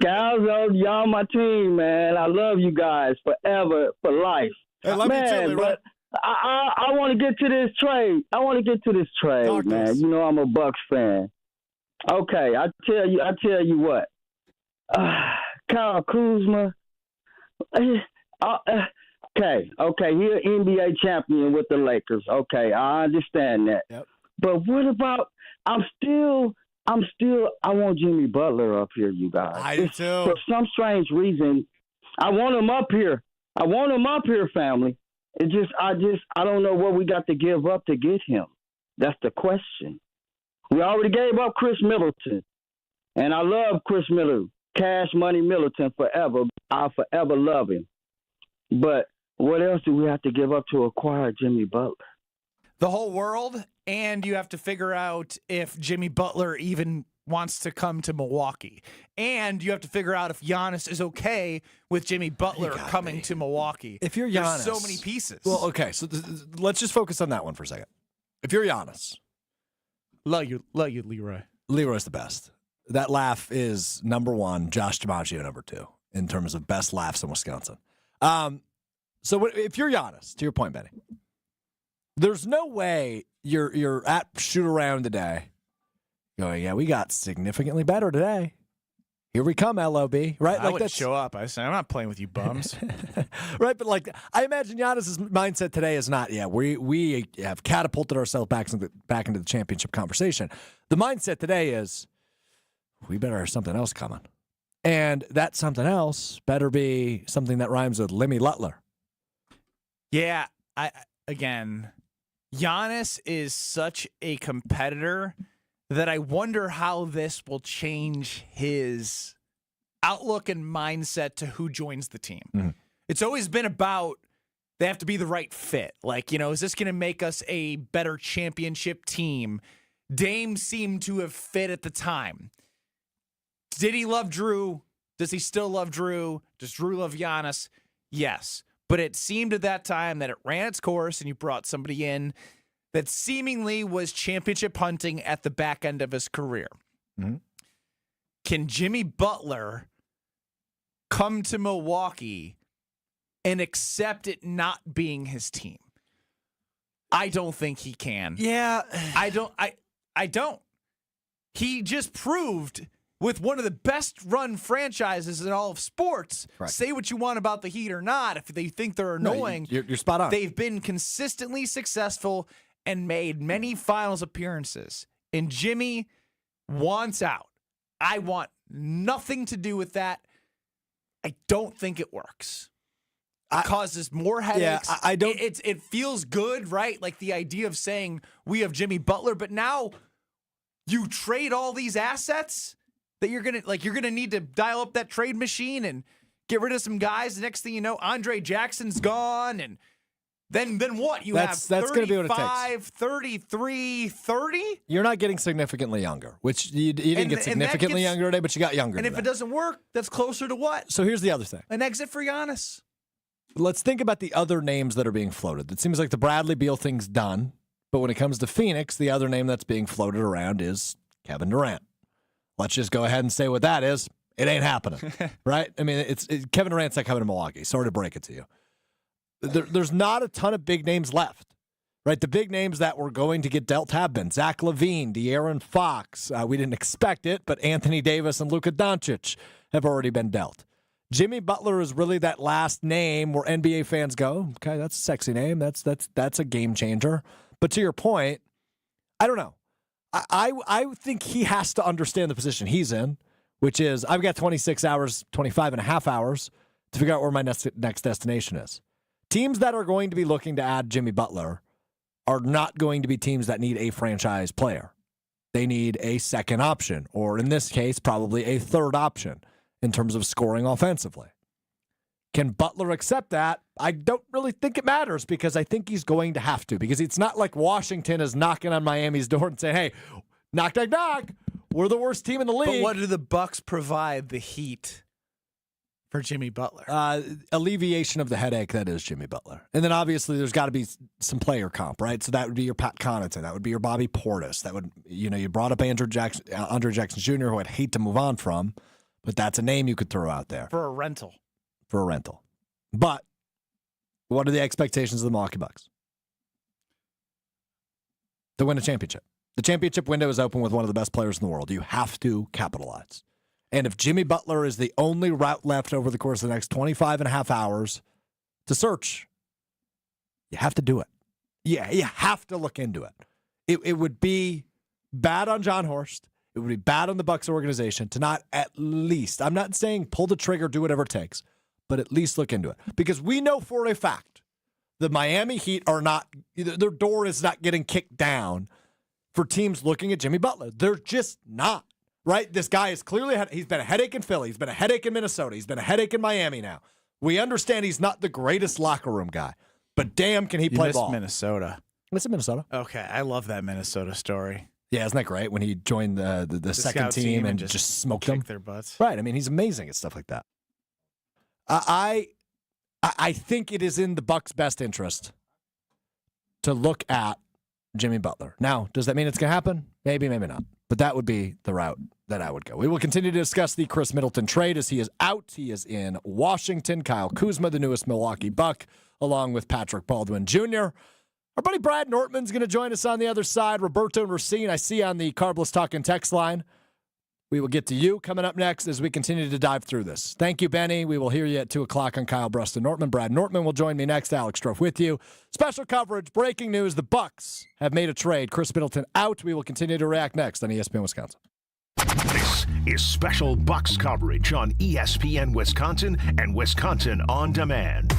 Scalzo, y'all my team, man. I love you guys forever, for life. Hey, love you too, Leroy. But I want to get to this trade. Talk to man. us. You know I'm a Bucks fan. Okay, I tell you what. Kyle Kuzma. Okay, he an NBA champion with the Lakers. Okay, I understand that. Yep. But what about? I want Jimmy Butler up here, you guys. I do too. For some strange reason, I want him up here. Family. I don't know what we got to give up to get him. That's the question. We already gave up Khris Middleton, and I love Khris Middleton, Cash Money Middleton forever. I'll forever love him. But what else do we have to give up to acquire Jimmy Butler? The whole world, and you have to figure out if Jimmy Butler even wants to come to Milwaukee. And you have to figure out if Giannis is okay with Jimmy Butler coming to Milwaukee. If you're Giannis. There's so many pieces. Well, okay, so let's just focus on that one for a second. If you're Giannis. Love you, Leroy. Leroy's the best. That laugh is number one, Josh DiMaggio number two, in terms of best laughs in Wisconsin. So if you're Giannis, to your point, Benny, there's no way you're at shoot around today going, yeah, we got significantly better today. Here we come, LOB, right? I would show up. I say, I'm not playing with you bums. Right, but like I imagine Giannis's mindset today is not, yeah, we have catapulted ourselves back into the championship conversation. The mindset today is we better have something else coming. And that something else better be something that rhymes with Lemmy Lutler. Yeah, Giannis is such a competitor that I wonder how this will change his outlook and mindset to who joins the team. Mm-hmm. It's always been about they have to be the right fit. Like, is this going to make us a better championship team? Dame seemed to have fit at the time. Did he love Drew? Does he still love Drew? Does Drew love Giannis? Yes. But it seemed at that time that it ran its course and you brought somebody in that seemingly was championship hunting at the back end of his career. Mm-hmm. Can Jimmy Butler come to Milwaukee and accept it not being his team? I don't think he can. Yeah. I don't. He just proved with one of the best run franchises in all of sports. Right. Say what you want about the Heat or not. If they think they're annoying, you're spot on. They've been consistently successful and made many finals appearances. And Jimmy wants out. I want nothing to do with that. I don't think it works. It causes more headaches. Yeah, I don't. It feels good, right? Like the idea of saying we have Jimmy Butler, but now you trade all these assets that you're gonna need to dial up that trade machine and get rid of some guys. The next thing you know, Andre Jackson's gone, and then what? That's 35, gonna be what it takes. 33, 30? You're not getting significantly younger, which you didn't get significantly younger today, but you got younger. And if it doesn't work, that's closer to what? So here's the other thing. An exit for Giannis. Let's think about the other names that are being floated. It seems like the Bradley Beal thing's done, but when it comes to Phoenix, the other name that's being floated around is Kevin Durant. Let's just go ahead and say what that is. It ain't happening, right? I mean, Kevin Durant's not coming to Milwaukee. Sorry to break it to you. There's not a ton of big names left, right? The big names that were going to get dealt have been Zach LaVine, De'Aaron Fox. We didn't expect it, but Anthony Davis and Luka Doncic have already been dealt. Jimmy Butler is really that last name where NBA fans go, okay, that's a sexy name. That's a game changer. But to your point, I don't know. I think he has to understand the position he's in, which is I've got 26 hours, 25 and a half hours to figure out where my next destination is. Teams that are going to be looking to add Jimmy Butler are not going to be teams that need a franchise player. They need a second option, or in this case, probably a third option in terms of scoring offensively. Can Butler accept that? I don't really think it matters because I think he's going to have to, because it's not like Washington is knocking on Miami's door and saying, hey, knock, knock, knock. We're the worst team in the league. But what do the Bucks provide the Heat for Jimmy Butler? Alleviation of the headache that is Jimmy Butler. And then obviously there's got to be some player comp, right? So that would be your Pat Connaughton. That would be your Bobby Portis. That would, you brought up Andre Jackson Jr., who I'd hate to move on from, but that's a name you could throw out there. For a rental. But what are the expectations of the Milwaukee Bucks? To win a championship. The championship window is open with one of the best players in the world. You have to capitalize. And if Jimmy Butler is the only route left over the course of the next 25 and a half hours to search, you have to do it. Yeah, you have to look into it. It would be bad on John Horst. It would be bad on the Bucks organization to not at least, I'm not saying pull the trigger, do whatever it takes, but at least look into it. Because we know for a fact the Miami Heat are not, their door is not getting kicked down for teams looking at Jimmy Butler. They're just not, right? This guy is clearly, he's been a headache in Philly. He's been a headache in Minnesota. He's been a headache in Miami now. We understand he's not the greatest locker room guy, but damn, can he play ball. Minnesota. What's in Minnesota? Okay, I love that Minnesota story. Yeah, isn't that great when he joined the second team and just smoked them? Their butts. Right. I mean, he's amazing at stuff like that. I think it is in the Bucks' best interest to look at Jimmy Butler. Now, does that mean it's going to happen? Maybe, maybe not. But that would be the route that I would go. We will continue to discuss the Khris Middleton trade as he is out. He is in Washington. Kyle Kuzma, the newest Milwaukee Buck, along with Patrick Baldwin Jr. Our buddy Brad Nortman's going to join us on the other side. Roberto and Racine, I see on the Carbless Talking text line. We will get to you coming up next as we continue to dive through this. Thank you, Benny. We will hear you at 2 o'clock on Kyle Bruston Nortman. Brad Nortman will join me next. Alex Strouf with you. Special coverage, breaking news. The Bucks have made a trade. Khris Middleton out. We will continue to react next on ESPN Wisconsin. This is special Bucks coverage on ESPN Wisconsin and Wisconsin On Demand.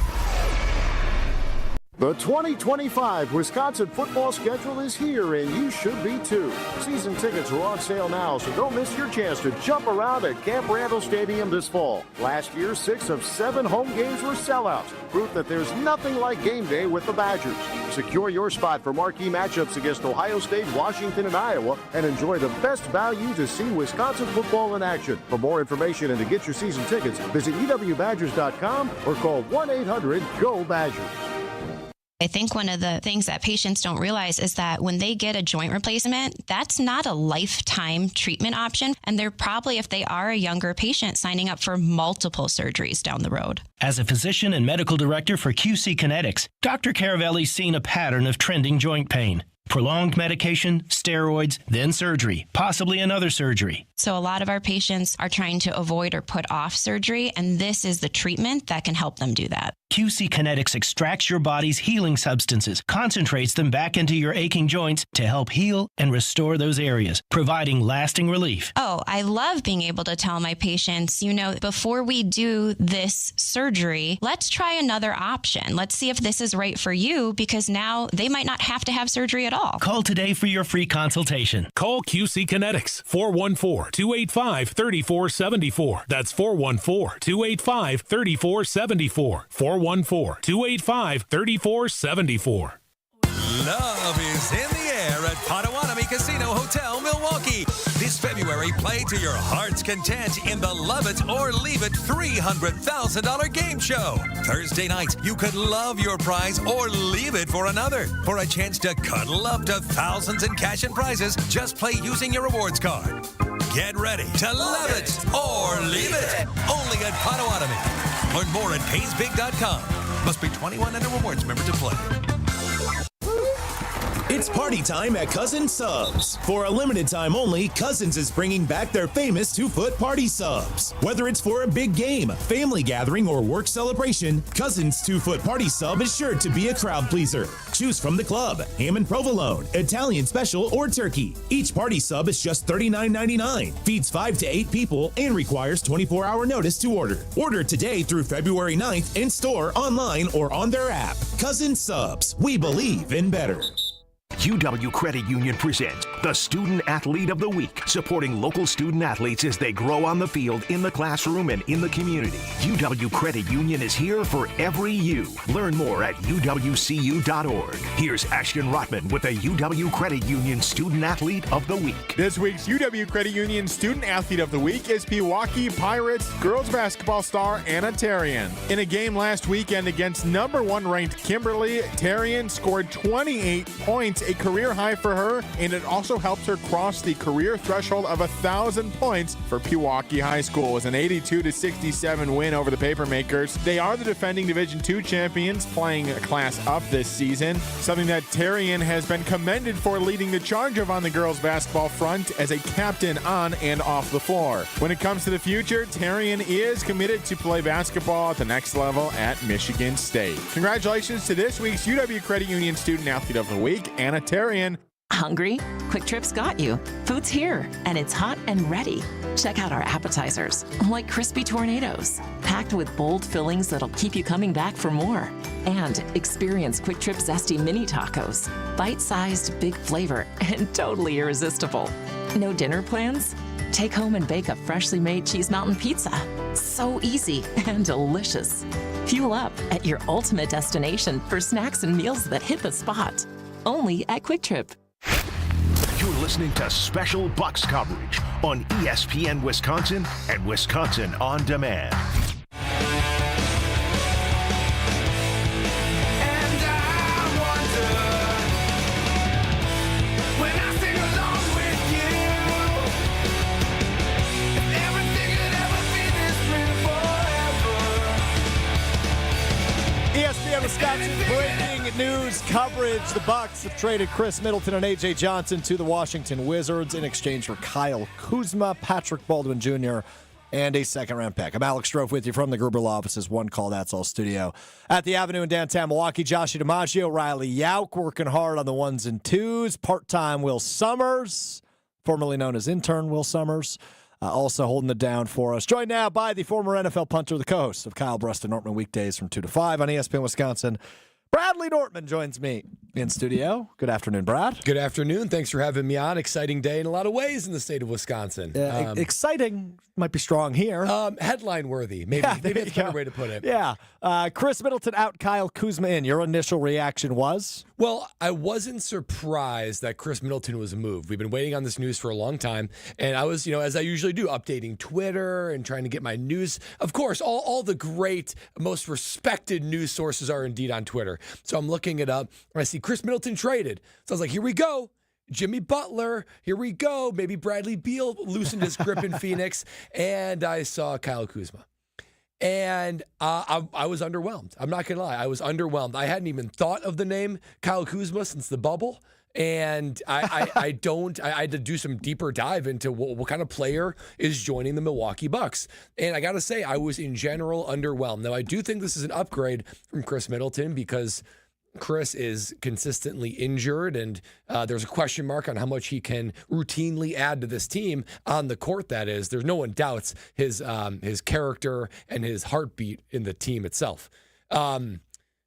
The 2025 Wisconsin football schedule is here, and you should be too. Season tickets are on sale now, so don't miss your chance to jump around at Camp Randall Stadium this fall. Last year, 6 of 7 home games were sellouts, proof that there's nothing like game day with the Badgers. Secure your spot for marquee matchups against Ohio State, Washington, and Iowa, and enjoy the best value to see Wisconsin football in action. For more information and to get your season tickets, visit ewbadgers.com or call 1-800-GO-BADGERS. I think one of the things that patients don't realize is that when they get a joint replacement, that's not a lifetime treatment option. And they're probably, if they are a younger patient, signing up for multiple surgeries down the road. As a physician and medical director for QC Kinetics, Dr. Caravelli's seen a pattern of trending joint pain. prolonged medication, steroids, then surgery, possibly another surgery. So a lot of our patients are trying to avoid or put off surgery, and this is the treatment that can help them do that. QC Kinetics extracts your body's healing substances, concentrates them back into your aching joints to help heal and restore those areas, providing lasting relief. Oh, I love being able to tell my patients, before we do this surgery, let's try another option. Let's see if this is right for you, because now they might not have to have surgery at all. Call today for your free consultation. Call QC Kinetics, 414-285-3474. That's 414-285-3474. 414-285-3474. Love is in the air at Potawatomi Casino Hotel, Milwaukee. This February, play to your heart's content in the Love It or Leave It $300,000 game show. Thursday night, you could love your prize or leave it for another. For a chance to cuddle up to thousands in cash and prizes, just play using your rewards card. Get ready to love it or leave it. Only at Potawatomi. Learn more at paysbig.com. Must be 21 and a rewards member to play. It's party time at Cousins Subs. For a limited time only, Cousins is bringing back their famous 2-foot party subs. Whether it's for a big game, family gathering, or work celebration, Cousins 2-foot party sub is sure to be a crowd pleaser. Choose from the club, ham and provolone, Italian special, or turkey. Each party sub is just $39.99, feeds 5 to 8 people, and requires 24-hour notice to order. Order today through February 9th in store, online, or on their app. Cousins Subs. We believe in better. UW Credit Union presents the Student Athlete of the Week, supporting local student athletes as they grow on the field, in the classroom, and in the community. UW Credit Union is here for every you. Learn more at uwcu.org. Here's Ashton Rotman with the UW Credit Union Student Athlete of the Week. This week's UW Credit Union Student Athlete of the Week is Milwaukee Pirates girls basketball star Anna Tarian. In a game last weekend against number 1 ranked Kimberly, Tarian scored 28 points, a career high for her, and it also helped her cross the career threshold of 1,000 points for Milwaukee High School. It was an 82-67 win over the Papermakers. They are the defending Division II champions, playing a class up this season, something that Tarian has been commended for leading the charge of on the girls basketball front as a captain on and off the floor. When it comes to the future, Tarian is committed to play basketball at the next level at Michigan State. Congratulations to this week's UW Credit Union Student Athlete of the Week, Anna Tarian. Hungry? Quick Trip's got you. Food's here, and it's hot and ready. Check out our appetizers, like crispy tornadoes, packed with bold fillings that'll keep you coming back for more. And experience Quick Trip Zesty Mini Tacos, bite-sized, big flavor, and totally irresistible. No dinner plans? Take home and bake a freshly made Cheese Mountain Pizza. So easy and delicious. Fuel up at your ultimate destination for snacks and meals that hit the spot. Only at Quick Trip. You're listening to special Bucks coverage on ESPN Wisconsin and Wisconsin On Demand. ESPN Wisconsin breaking news coverage. The Bucks have traded Khris MIddleton and A.J. Johnson to the Washington Wizards in exchange for Kyle Kuzma, Patrick Baldwin Jr., and a second-round pick. I'm Alex Strouf with you from the Gruber Law Office's One Call That's All studio at the Avenue in downtown Milwaukee. Joshie DiMaggio, Riley Yauk working hard on the ones and twos. Part-time Will Summers, formerly known as intern Will Summers, also holding it down for us. Joined now by the former NFL punter, the co-host of Kyle Brust and Nortman weekdays from 2 to 5 on ESPN Wisconsin. Bradley Nortman joins me in studio. Good afternoon, Brad. Good afternoon. Thanks for having me on. Exciting day in a lot of ways in the state of Wisconsin. Exciting might be strong here. Headline worthy. Maybe that's a better way to put it. Yeah. Khris MIddleton out, Kyle Kuzma in. Your initial reaction was? Well, I wasn't surprised that Khris MIddleton was moved. We've been waiting on this news for a long time. And I was, as I usually do, updating Twitter and trying to get my news. Of course, all the great, most respected news sources are indeed on Twitter. So I'm looking it up, and I see Khris MIddleton traded. So I was like, here we go. Jimmy Butler, here we go. Maybe Bradley Beal loosened his grip in Phoenix. And I saw Kyle Kuzma. And I was underwhelmed. I'm not going to lie. I was underwhelmed. I hadn't even thought of the name Kyle Kuzma since the bubble. And I had to do some deeper dive into what kind of player is joining the Milwaukee Bucks. And I got to say, I was in general underwhelmed. Now, I do think this is an upgrade from Khris Middleton because Khris is consistently injured, and there's a question mark on how much he can routinely add to this team on the court. That is, there's no one doubts his character and his heartbeat in the team itself.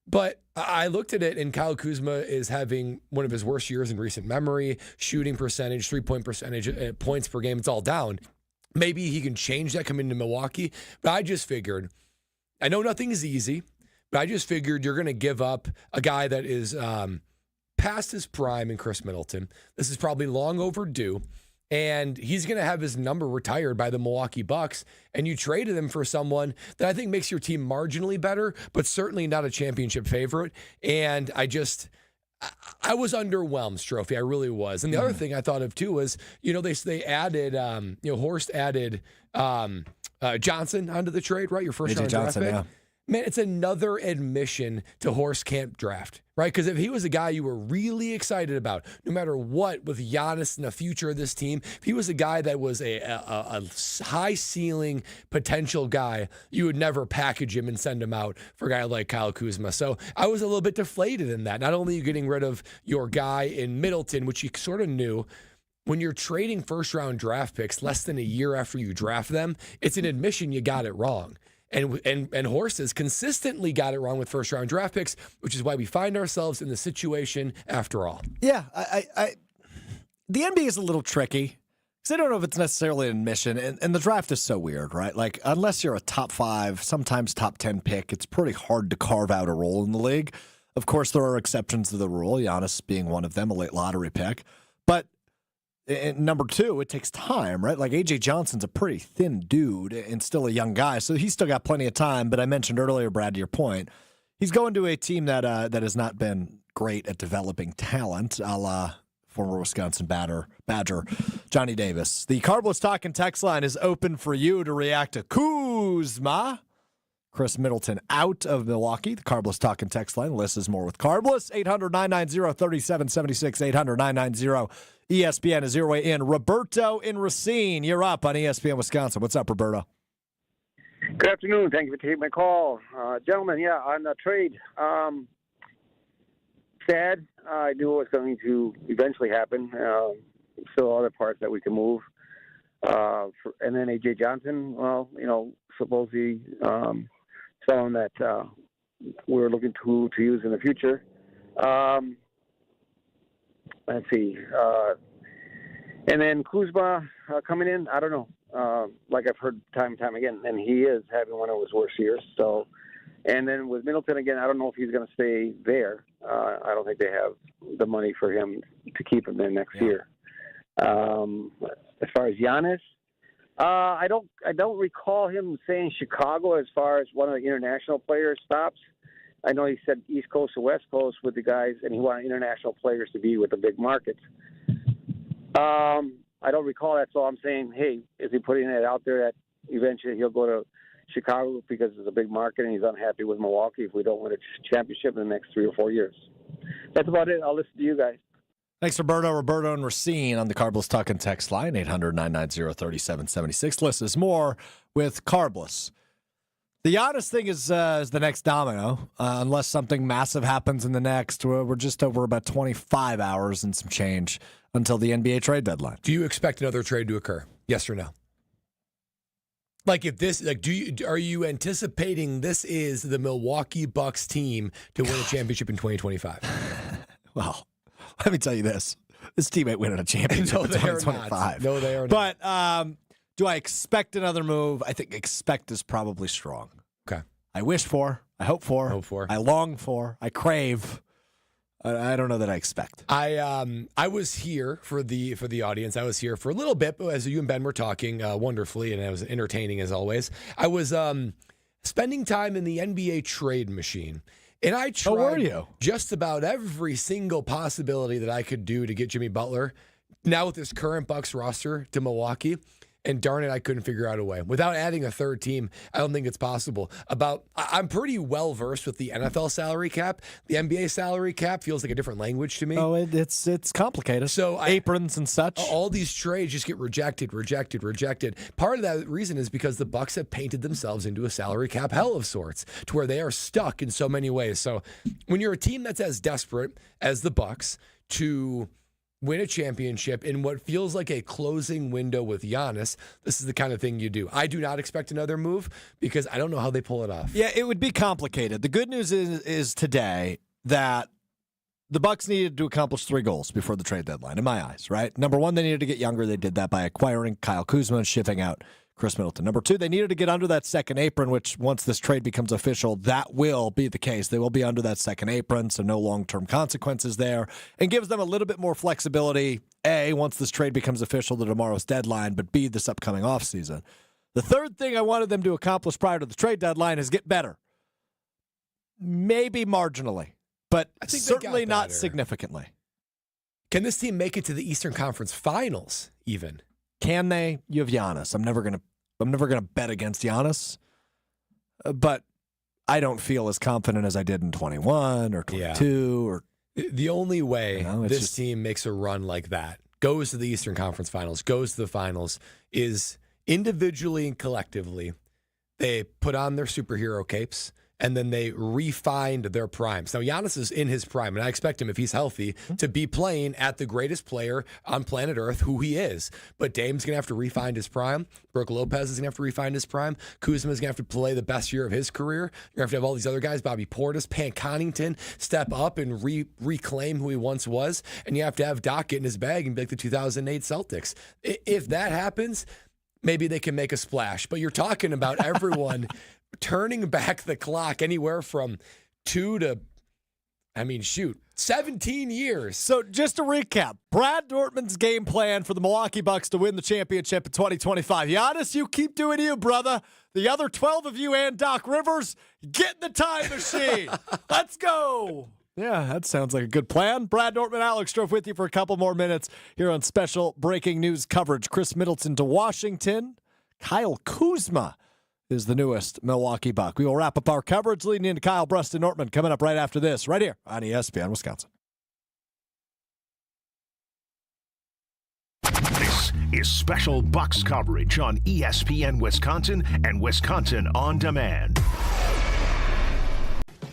But I looked at it, and Kyle Kuzma is having one of his worst years in recent memory. Shooting percentage, 3-point percentage, points per game, it's all down. Maybe he can change that coming to Milwaukee. But I just figured, I know nothing is easy, but I just figured you're going to give up a guy that is past his prime in Khris Middleton. This is probably long overdue. And he's going to have his number retired by the Milwaukee Bucks. And you traded him for someone that I think makes your team marginally better, but certainly not a championship favorite. And I was underwhelmed, Strouf. I really was. And the other thing I thought of too was, they added, Horst added Johnson onto the trade, right? Your first round draft pick. Yeah. Man, it's another admission to Horst can't draft, right? Because if he was a guy you were really excited about, no matter what, with Giannis and the future of this team, if he was a guy that was a high ceiling potential guy, you would never package him and send him out for a guy like Kyle Kuzma. So I was a little bit deflated in that. Not only are you getting rid of your guy in Middleton, which you sort of knew, when you're trading first round draft picks less than a year after you draft them, it's an admission you got it wrong. And Horst has consistently got it wrong with first-round draft picks, which is why we find ourselves in the situation after all. Yeah, the NBA is a little tricky because I don't know if it's necessarily an admission, and the draft is so weird, right? Like, unless you're a top 5, sometimes top 10 pick, it's pretty hard to carve out a role in the league. Of course, there are exceptions to the rule, Giannis being one of them, a late lottery pick. But and number 2, it takes time, right? Like A.J. Johnson's a pretty thin dude and still a young guy, so he's still got plenty of time. But I mentioned earlier, Brad, to your point, he's going to a team that has not been great at developing talent, a la former Wisconsin Badger Johnny Davis. The Carbless Talk and Text line is open for you to react to Kuzma. Khris Middleton out of Milwaukee. The Carbless Talk and Text line. Less is more with Carbless. 800-990-3776. 800-990-ESPN is your way in. Roberto in Racine. You're up on ESPN Wisconsin. What's up, Roberto? Good afternoon. Thank you for taking my call. Gentlemen, on the trade. Sad. I knew it was going to eventually happen. Still other parts that we can move. And then A.J. Johnson, supposedly someone that we're looking to use in the future. Let's see. And then Kuzma coming in, I don't know. Like I've heard time and time again, and he is having one of his worst years. So, and then with Middleton again, I don't know if he's going to stay there. I don't think they have the money for him to keep him there next year. As far as Giannis, I don't recall him saying Chicago as far as one of the international players stops. I know he said East Coast or West Coast with the guys, and he wanted international players to be with the big markets. I don't recall that, so I'm saying, hey, is he putting it out there that eventually he'll go to Chicago because it's a big market and he's unhappy with Milwaukee if we don't win a championship in the next 3 or 4 years? That's about it. I'll listen to you guys. Thanks, Roberto. Roberto and Racine on the Carbless Talk and Text line, 800-990-3776. Less is more with Carbless. The Giannis thing is the next domino, unless something massive happens in the next. We're just over about 25 hours and some change until the NBA trade deadline. Do you expect another trade to occur? Yes or no? Like if this, are you anticipating this is the Milwaukee Bucks team to win a championship in 2025? Well, let me tell you this. This team ain't winning a championship in 2025. No, they are not. But do I expect another move? I think expect is probably strong. Okay. I wish for, I hope for, I long for, I crave. I don't know that I expect. I was here for the audience. I was here for a little bit, but as you and Ben were talking wonderfully, and it was entertaining as always. I was spending time in the NBA trade machine. And I tried just about every single possibility that I could do to get Jimmy Butler, now with his current Bucks roster, to Milwaukee. And darn it, I couldn't figure out a way. Without adding a third team, I don't think it's possible. I'm pretty well versed with the NFL salary cap. The NBA salary cap feels like a different language to me. Oh, it's complicated. So aprons and such. All these trades just get rejected. Part of that reason is because the Bucks have painted themselves into a salary cap hell of sorts, to where they are stuck in so many ways. So when you're a team that's as desperate as the Bucks to win a championship in what feels like a closing window with Giannis, this is the kind of thing you do. I do not expect another move because I don't know how they pull it off. Yeah, it would be complicated. The good news is today that the Bucks needed to accomplish 3 goals before the trade deadline, in my eyes, right? Number 1, they needed to get younger. They did that by acquiring Kyle Kuzma and shipping out Khris MIddleton. Number 2, they needed to get under that second apron, which once this trade becomes official, that will be the case. They will be under that second apron, so no long-term consequences there, and gives them a little bit more flexibility, A, once this trade becomes official to tomorrow's deadline, but B, this upcoming offseason. The third thing I wanted them to accomplish prior to the trade deadline is get better. Maybe marginally, but certainly not significantly. Can this team make it to the Eastern Conference Finals even? Can they? You have Giannis. I'm never gonna bet against Giannis, but I don't feel as confident as I did in 21 or 22. Or the only way this team makes a run like that, goes to the Eastern Conference Finals, goes to the finals, is individually and collectively they put on their superhero capes. And then they refined their primes. Now, Giannis is in his prime, and I expect him, if he's healthy, to be playing at the greatest player on planet Earth, who he is. But Dame's going to have to refine his prime. Brooke Lopez is going to have to refine his prime. Kuzma is going to have to play the best year of his career. You're going to have all these other guys, Bobby Portis, Pan Connington, step up and reclaim who he once was. And you have to have Doc get in his bag and be like the 2008 Celtics. If that happens, maybe they can make a splash. But you're talking about everyone turning back the clock anywhere from 17 years. So just to recap, Brad Dortmund's game plan for the Milwaukee Bucks to win the championship in 2025. Giannis, you keep doing you, brother. The other 12 of you and Doc Rivers, get in the time machine. Let's go. Yeah, that sounds like a good plan. Brad Dortmund, Alex Strouf with you for a couple more minutes here on special breaking news coverage. Khris MIddleton to Washington. Kyle Kuzma is the newest Milwaukee Buck. We will wrap up our coverage leading into Kyle Bruston Nortman coming up right after this, right here on ESPN Wisconsin. This is special Bucks coverage on ESPN Wisconsin and Wisconsin On Demand.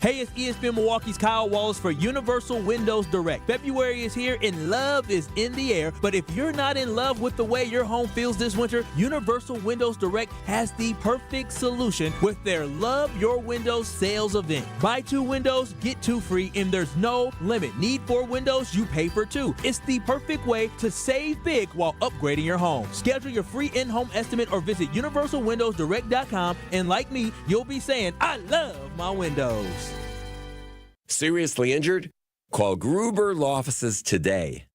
Hey, it's ESPN Milwaukee's Kyle Wallace for Universal Windows Direct. February is here and love is in the air, but if you're not in love with the way your home feels this winter, Universal Windows Direct has the perfect solution with their Love Your Windows sales event. Buy 2 windows, get 2 free, and there's no limit. Need 4 windows, you pay for 2. It's the perfect way to save big while upgrading your home. Schedule your free in-home estimate or visit universalwindowsdirect.com, and like me, you'll be saying, I love my windows. Seriously injured? Call Gruber Law Offices today.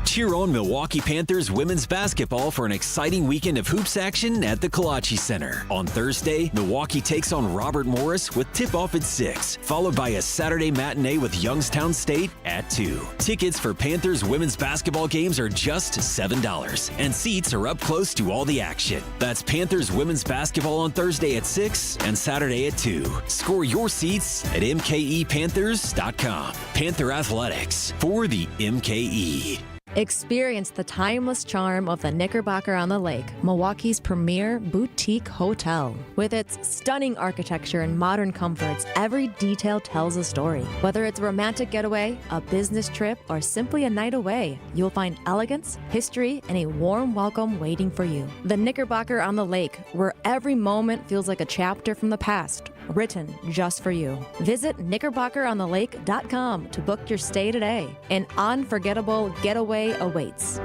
Cheer on Milwaukee Panthers women's basketball for an exciting weekend of hoops action at the Kalachi Center. On Thursday, Milwaukee takes on Robert Morris with tip-off at 6, followed by a Saturday matinee with Youngstown State at 2. Tickets for Panthers women's basketball games are just $7, and seats are up close to all the action. That's Panthers women's basketball on Thursday at 6 and Saturday at 2. Score your seats at mkepanthers.com. Panther Athletics for the MKE. Experience the timeless charm of the Knickerbocker on the Lake, Milwaukee's premier boutique hotel. With its stunning architecture and modern comforts, every detail tells a story. Whether it's a romantic getaway, a business trip, or simply a night away, you'll find elegance, history, and a warm welcome waiting for you. The Knickerbocker on the Lake, where every moment feels like a chapter from the past, written just for you. Visit knickerbockerontheLake.com to book your stay today. An unforgettable getaway awaits.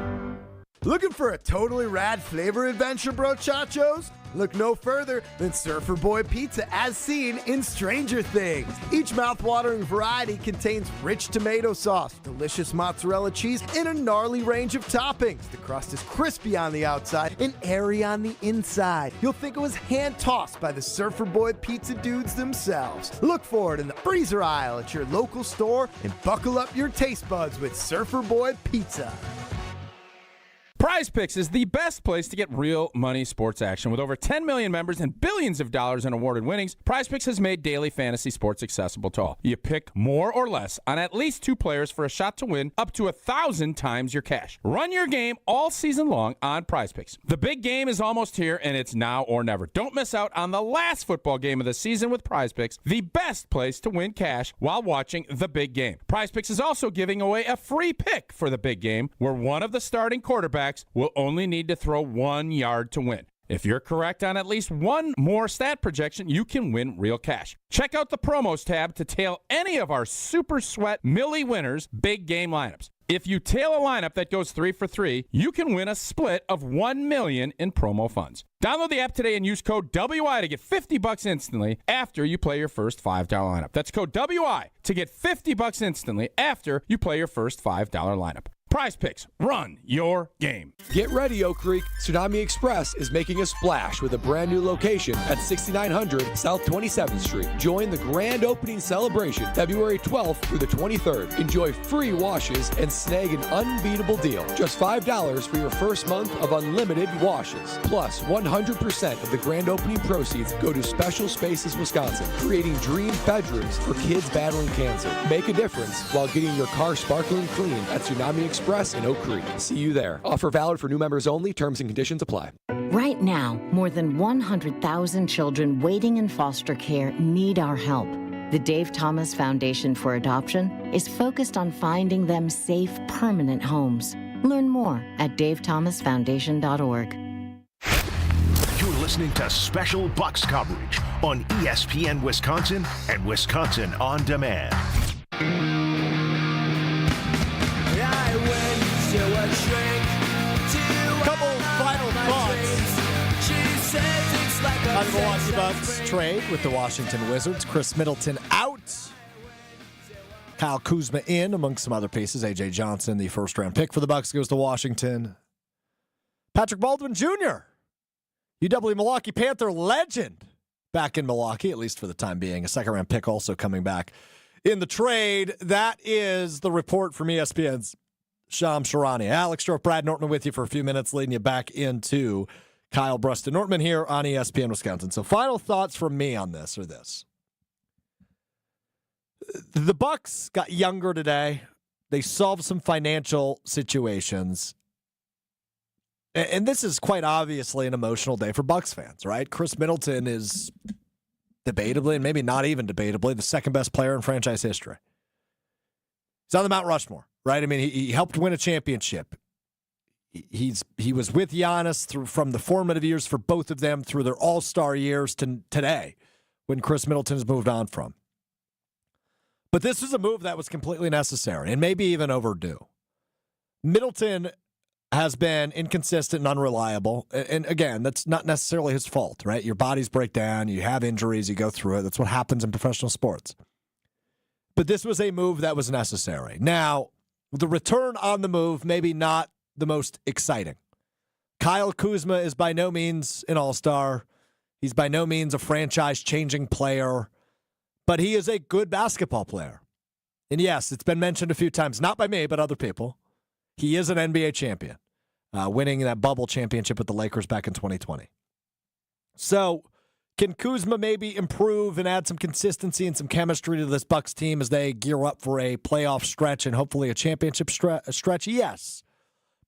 Looking for a totally rad flavor adventure, brochachos? Look no further than Surfer Boy Pizza as seen in Stranger Things. Each mouth-watering variety contains rich tomato sauce, delicious mozzarella cheese, and a gnarly range of toppings. The crust is crispy on the outside and airy on the inside. You'll think it was hand-tossed by the Surfer Boy Pizza dudes themselves. Look for it in the freezer aisle at your local store and buckle up your taste buds with Surfer Boy Pizza. Prize Picks is the best place to get real money sports action. With over 10 million members and billions of dollars in awarded winnings, Prize Picks has made daily fantasy sports accessible to all. You pick more or less on at least 2 players for a shot to win up to 1,000 times your cash. Run your game all season long on Prize Picks. The big game is almost here, and it's now or never. Don't miss out on the last football game of the season with Prize Picks, the best place to win cash while watching the big game. Prize Picks is also giving away a free pick for the big game, where one of the starting quarterbacks will only need to throw 1 yard to win. If you're correct on at least one more stat projection, you can win real cash. Check out the promos tab to tail any of our Super Sweat Millie winners big game lineups. If you tail a lineup that goes 3 for 3, you can win a split of $1 million in promo funds. Download the app today and use code WI to get $50 instantly after you play your first $5 lineup. That's code WI to get $50 instantly after you play your first $5 lineup. Prize Picks, run your game. Get ready, Oak Creek. Tsunami Express is making a splash with a brand new location at 6900 South 27th Street. Join the grand opening celebration February 12th through the 23rd. Enjoy free washes and snag an unbeatable deal. Just $5 for your first month of unlimited washes. Plus, 100% of the grand opening proceeds go to Special Spaces Wisconsin, creating dream bedrooms for kids battling cancer. Make a difference while getting your car sparkling clean at Tsunami Express in Oak Creek. See you there. Offer valid for new members only. Terms and conditions apply. Right now, more than 100,000 children waiting in foster care need our help. The Dave Thomas Foundation for Adoption is focused on finding them safe, permanent homes. Learn more at davethomasfoundation.org. You're listening to special Bucks coverage on ESPN Wisconsin and Wisconsin On Demand. Couple final thoughts on the Milwaukee Bucks trade with the Washington Wizards. Khris Middleton out. Kyle Kuzma in, among some other pieces. A.J. Johnson, the first-round pick for the Bucks, goes to Washington. Patrick Baldwin Jr., UW Milwaukee Panther legend, back in Milwaukee, at least for the time being. A second-round pick also coming back in the trade. That is the report from ESPN's Shams Charania. Alex Strouf, Brad Norton with you for a few minutes, leading you back into Kyle Bruston Nortman here on ESPN Wisconsin. So final thoughts from me on this are this. The Bucks got younger today. They solved some financial situations. And this is quite obviously an emotional day for Bucks fans, right? Khris Middleton is debatably, and maybe not even debatably, the second best player in franchise history. He's on the Mount Rushmore, right? I mean, he helped win a championship. He was with Giannis from the formative years for both of them through their all-star years to today when Khris Middleton has moved on from. But this was a move that was completely necessary and maybe even overdue. Middleton has been inconsistent and unreliable. And again, that's not necessarily his fault, right? Your bodies break down, you have injuries, you go through it. That's what happens in professional sports. But this was a move that was necessary. Now, the return on the move, maybe not the most exciting. Kyle Kuzma is by no means an all-star. He's by no means a franchise-changing player. But he is a good basketball player. And yes, it's been mentioned a few times, not by me, but other people. He is an NBA champion, winning that bubble championship with the Lakers back in 2020. So can Kuzma maybe improve and add some consistency and some chemistry to this Bucks team as they gear up for a playoff stretch and hopefully a championship stretch? Yes.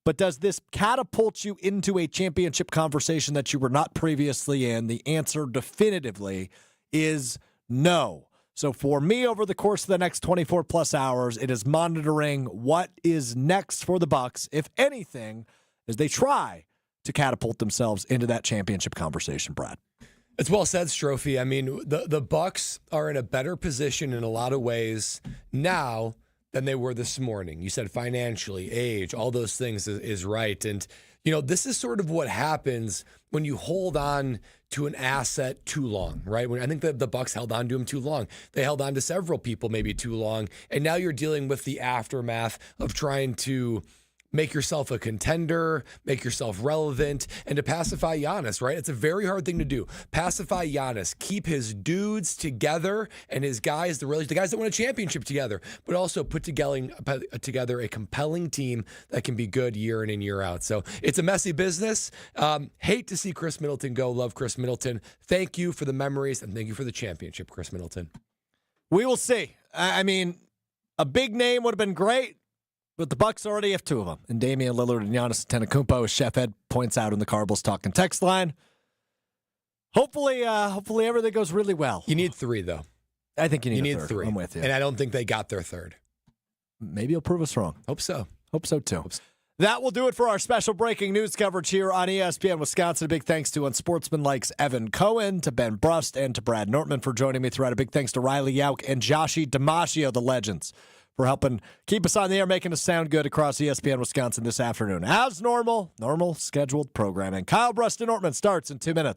But does this catapult you into a championship conversation that you were not previously in? The answer definitively is no. So for me, over the course of the next 24-plus hours, it is monitoring what is next for the Bucks, if anything, as they try to catapult themselves into that championship conversation, Brad. It's well said, Stroufy. I mean, the Bucks are in a better position in a lot of ways now than they were this morning. You said financially, age, all those things is right. And, you know, this is sort of what happens when you hold on to an asset too long, right? When I think that the Bucks held on to him too long. They held on to several people maybe too long. And now you're dealing with the aftermath of trying to make yourself a contender, make yourself relevant, and to pacify Giannis, right? It's a very hard thing to do. Pacify Giannis, keep his dudes together and his guys, the guys that win a championship together, but also put together a compelling team that can be good year in and year out. So it's a messy business. Hate to see Khris Middleton go. Love Khris Middleton. Thank you for the memories and thank you for the championship, Khris Middleton. We will see. I mean, a big name would have been great. But the Bucks already have two of them, and Damian Lillard and Giannis Antetokounmpo, as Chef Ed points out in the Carbles Talking text line. Hopefully everything goes really well. You need three, though. I think you need a third. three. I'm with you. And I don't think they got their third. Maybe you'll prove us wrong. Hope so. Hope so, too. That will do it for our special breaking news coverage here on ESPN Wisconsin. A big thanks to Unsportsmanlike's Evan Cohen, to Ben Brust, and to Brad Nortman for joining me throughout. A big thanks to Riley Yauk and Joshi DiMaggio, the legends, for helping keep us on the air, making us sound good across ESPN Wisconsin this afternoon. As normal scheduled programming. Kyle Brust and Nortman starts in 2 minutes. Right